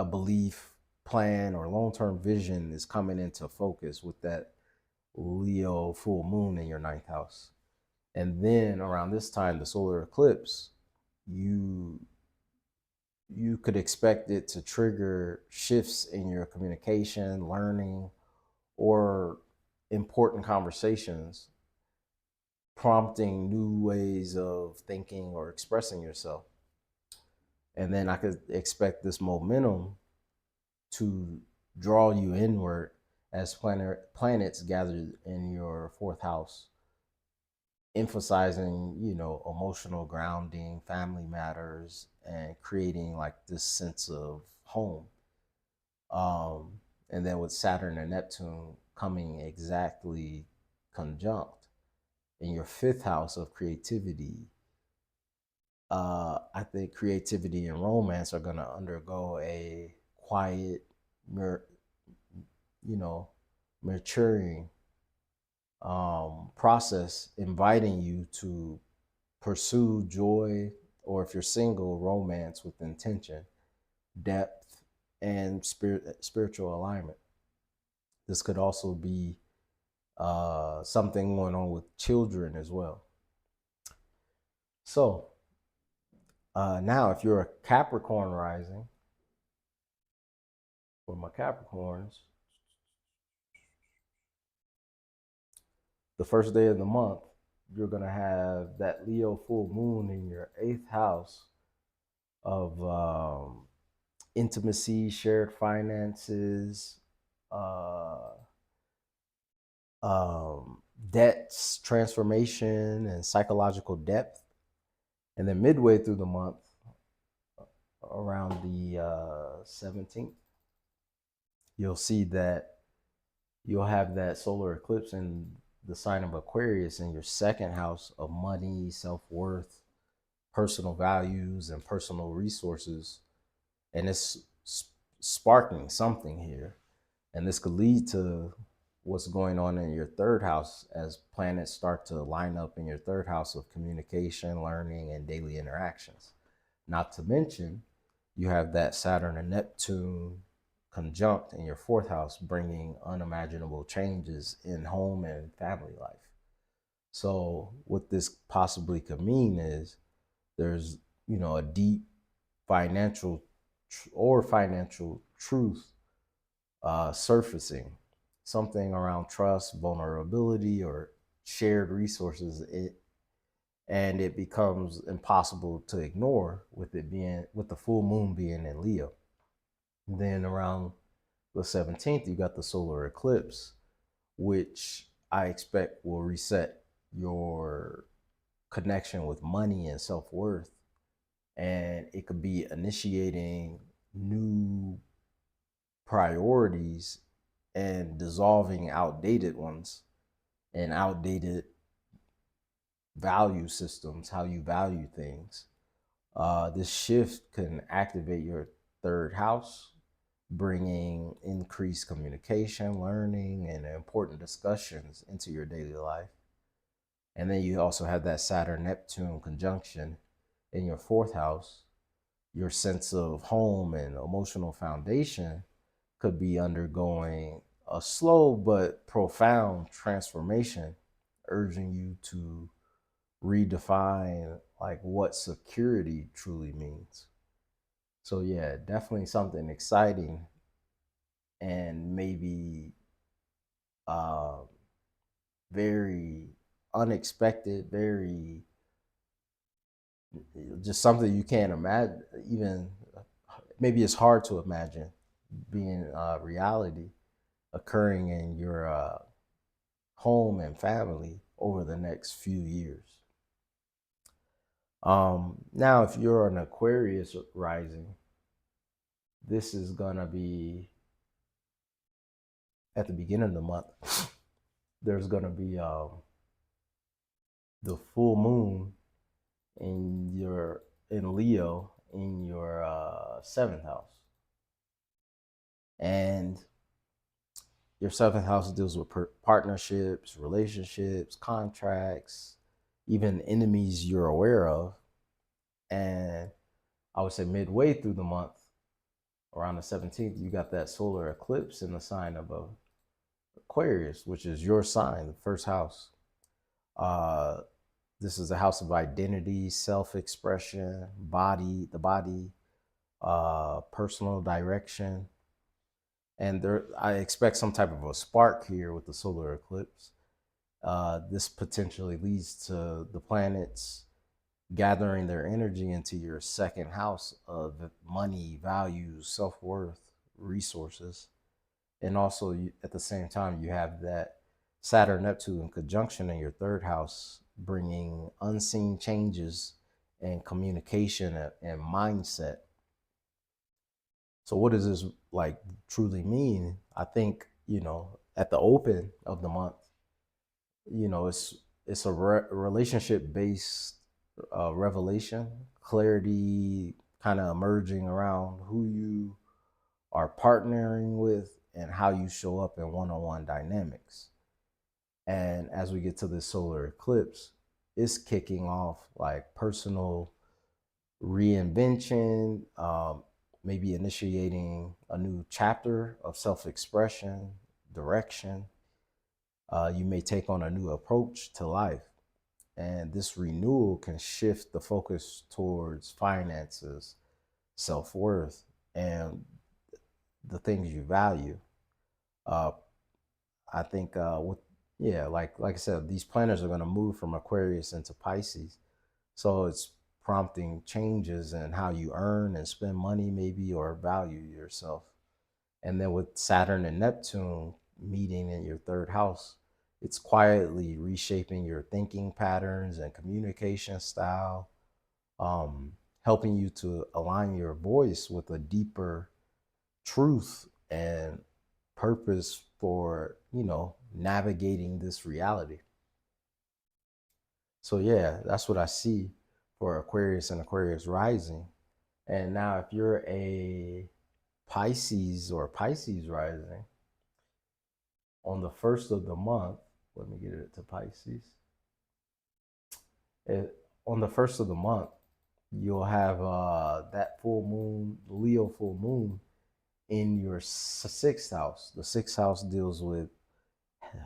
belief, plan, or long-term vision is coming into focus with that Leo full moon in your 9th house. And then around this time, the solar eclipse, you could expect it to trigger shifts in your communication, learning, or important conversations, prompting new ways of thinking or expressing yourself. And then I could expect this momentum to draw you inward as planets gathered in your fourth house, emphasizing, emotional grounding, family matters, and creating like this sense of home. And then with Saturn and Neptune coming exactly conjunct in your fifth house of creativity, I think creativity and romance are going to undergo a quiet, you know, maturing process, inviting you to pursue joy, or if you're single, romance with intention, depth, and spiritual alignment. This could also be something going on with children as well. So now, if you're a Capricorn rising, for my Capricorns, the first day of the month, you're going to have that Leo full moon in your eighth house of intimacy, shared finances, uh, debts, transformation, and psychological depth. And then midway through the month, around the 17th, you'll see that you'll have that solar eclipse in the sign of Aquarius in your second house of money, self-worth, personal values, and personal resources. And it's sparking something here. And this could lead to what's going on in your third house as planets start to line up in your third house of communication, learning, and daily interactions. Not to mention, you have that Saturn and Neptune conjunct in your fourth house, bringing unimaginable changes in home and family life. So what this possibly could mean is there's, a deep financial truth surfacing, something around trust, vulnerability, or shared resources. And it becomes impossible to ignore with the full moon being in Leo. And then around the 17th, you got the solar eclipse, which I expect will reset your connection with money and self-worth. And it could be initiating new priorities and dissolving outdated ones and outdated value systems, how you value things. This shift can activate your third house, bringing increased communication, learning, and important discussions into your daily life. And then you also have that Saturn Neptune conjunction in your fourth house. Your sense of home and emotional foundation could be undergoing a slow but profound transformation, urging you to redefine like what security truly means. So yeah, definitely something exciting and maybe uh, very unexpected, very just something you can't imagine. Even maybe it's hard to imagine being reality occurring in your home and family over the next few years. Now, if you're an Aquarius rising, this is gonna be at the beginning of the month. There's gonna be the full moon in Leo in your seventh house, and your seventh house deals with partnerships, relationships, contracts, even enemies you're aware of. And I would say midway through the month, around the 17th, you got that solar eclipse in the sign of Aquarius, which is your sign, the first house. This is a house of identity, self-expression, the body, personal direction. And I expect some type of a spark here with the solar eclipse. This potentially leads to the planets gathering their energy into your second house of money, values, self-worth, resources. And also, at the same time, you have that Saturn Neptune conjunction in your third house, bringing unseen changes in communication and mindset. So, what does this like truly mean? I think, at the open of the month, it's a relationship based revelation, clarity kind of emerging around who you are partnering with and how you show up in one-on-one dynamics. And as we get to this solar eclipse, it's kicking off like personal reinvention, maybe initiating a new chapter of self-expression, direction. You may take on a new approach to life. And this renewal can shift the focus towards finances, self worth, and the things you value. Uh, I think with yeah, like I said, these planets are going to move from Aquarius into Pisces, so it's prompting changes in how you earn and spend money, maybe, or value yourself. And then with Saturn and Neptune meeting in your third house, it's quietly reshaping your thinking patterns and communication style, um, helping you to align your voice with a deeper truth and purpose for, navigating this reality. So, yeah, that's what I see for Aquarius and Aquarius rising. And now, if you're a Pisces or Pisces rising, on the first of the month, let me get it to Pisces. On the first of the month, you'll have that full moon, Leo full moon, in your sixth house. The sixth house deals with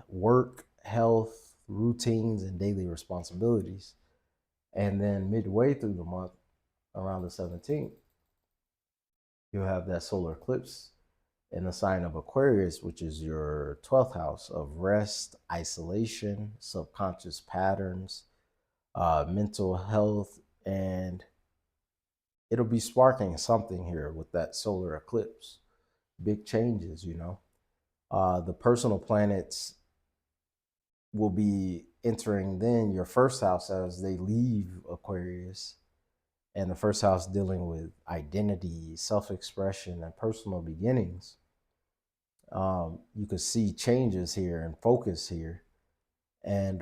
work, health, routines, and daily responsibilities. And then midway through the month, around the 17th, you'll have that solar eclipse in the sign of Aquarius, which is your 12th house of rest, isolation, subconscious patterns, mental health, and it'll be sparking something here with that solar eclipse. Big changes. The personal planets will be entering then your first house as they leave Aquarius, and the first house dealing with identity, self expression, and personal beginnings. You could see changes here and focus here. And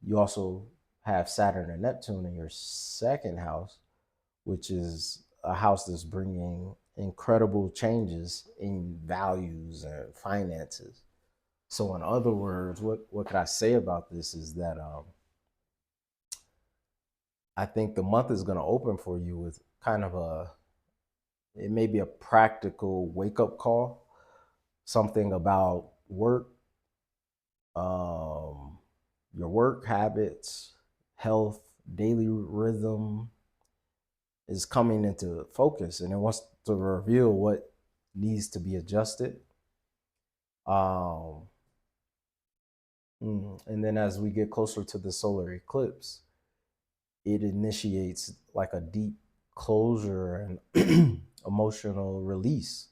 you also have Saturn and Neptune in your second house, which is a house that's bringing incredible changes in values and finances. So, in other words, what could I say about this is that I think the month is going to open for you with kind of it may be a practical wake up call, something about work, um, your work habits, health, daily rhythm is coming into focus, and it wants to reveal what needs to be adjusted. Um, and then as we get closer to the solar eclipse, it initiates like a deep closure and emotional release,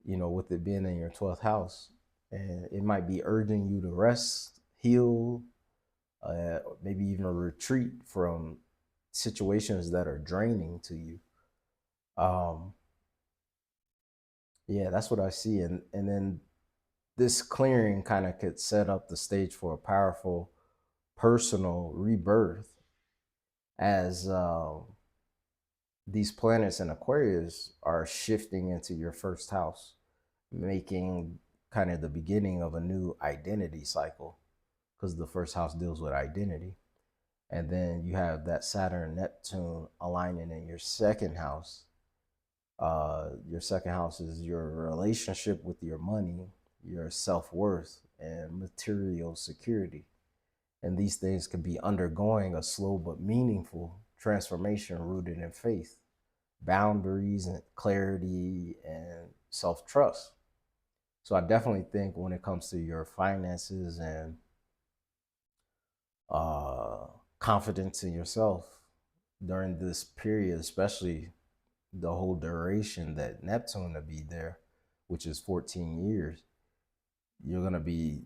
with it being in your 12th house. And it might be urging you to rest, heal, maybe even retreat from situations that are draining to you. Um, yeah, that's what I see. And then this clearing kind of could set up the stage for a powerful personal rebirth as these planets in Aquarius are shifting into your first house, making kind of the beginning of a new identity cycle because the first house deals with identity. And then you have that Saturn Neptune aligning in your second house. Your second house is your relationship with your money, your self worth, and material security. And these things can be undergoing a slow but meaningful transformation rooted in faith, boundaries, and clarity, and self trust. So I definitely think when it comes to your finances and uh, confidence in yourself during this period, especially the whole duration that Neptune will be there, which is 14 years, you're going to be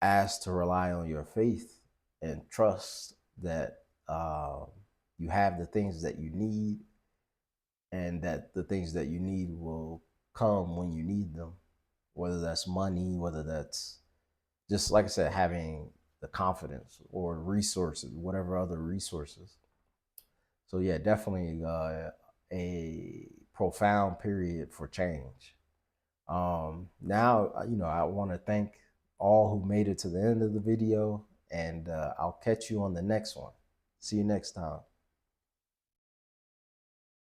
asked to rely on your faith and trust that you have the things that you need, and that the things that you need will come when you need them, whether that's money, whether that's just, like I said, having the confidence or resources, whatever other resources. So yeah, definitely a profound period for change. Now, I want to thank all who made it to the end of the video, and I'll catch you on the next one. See you next time.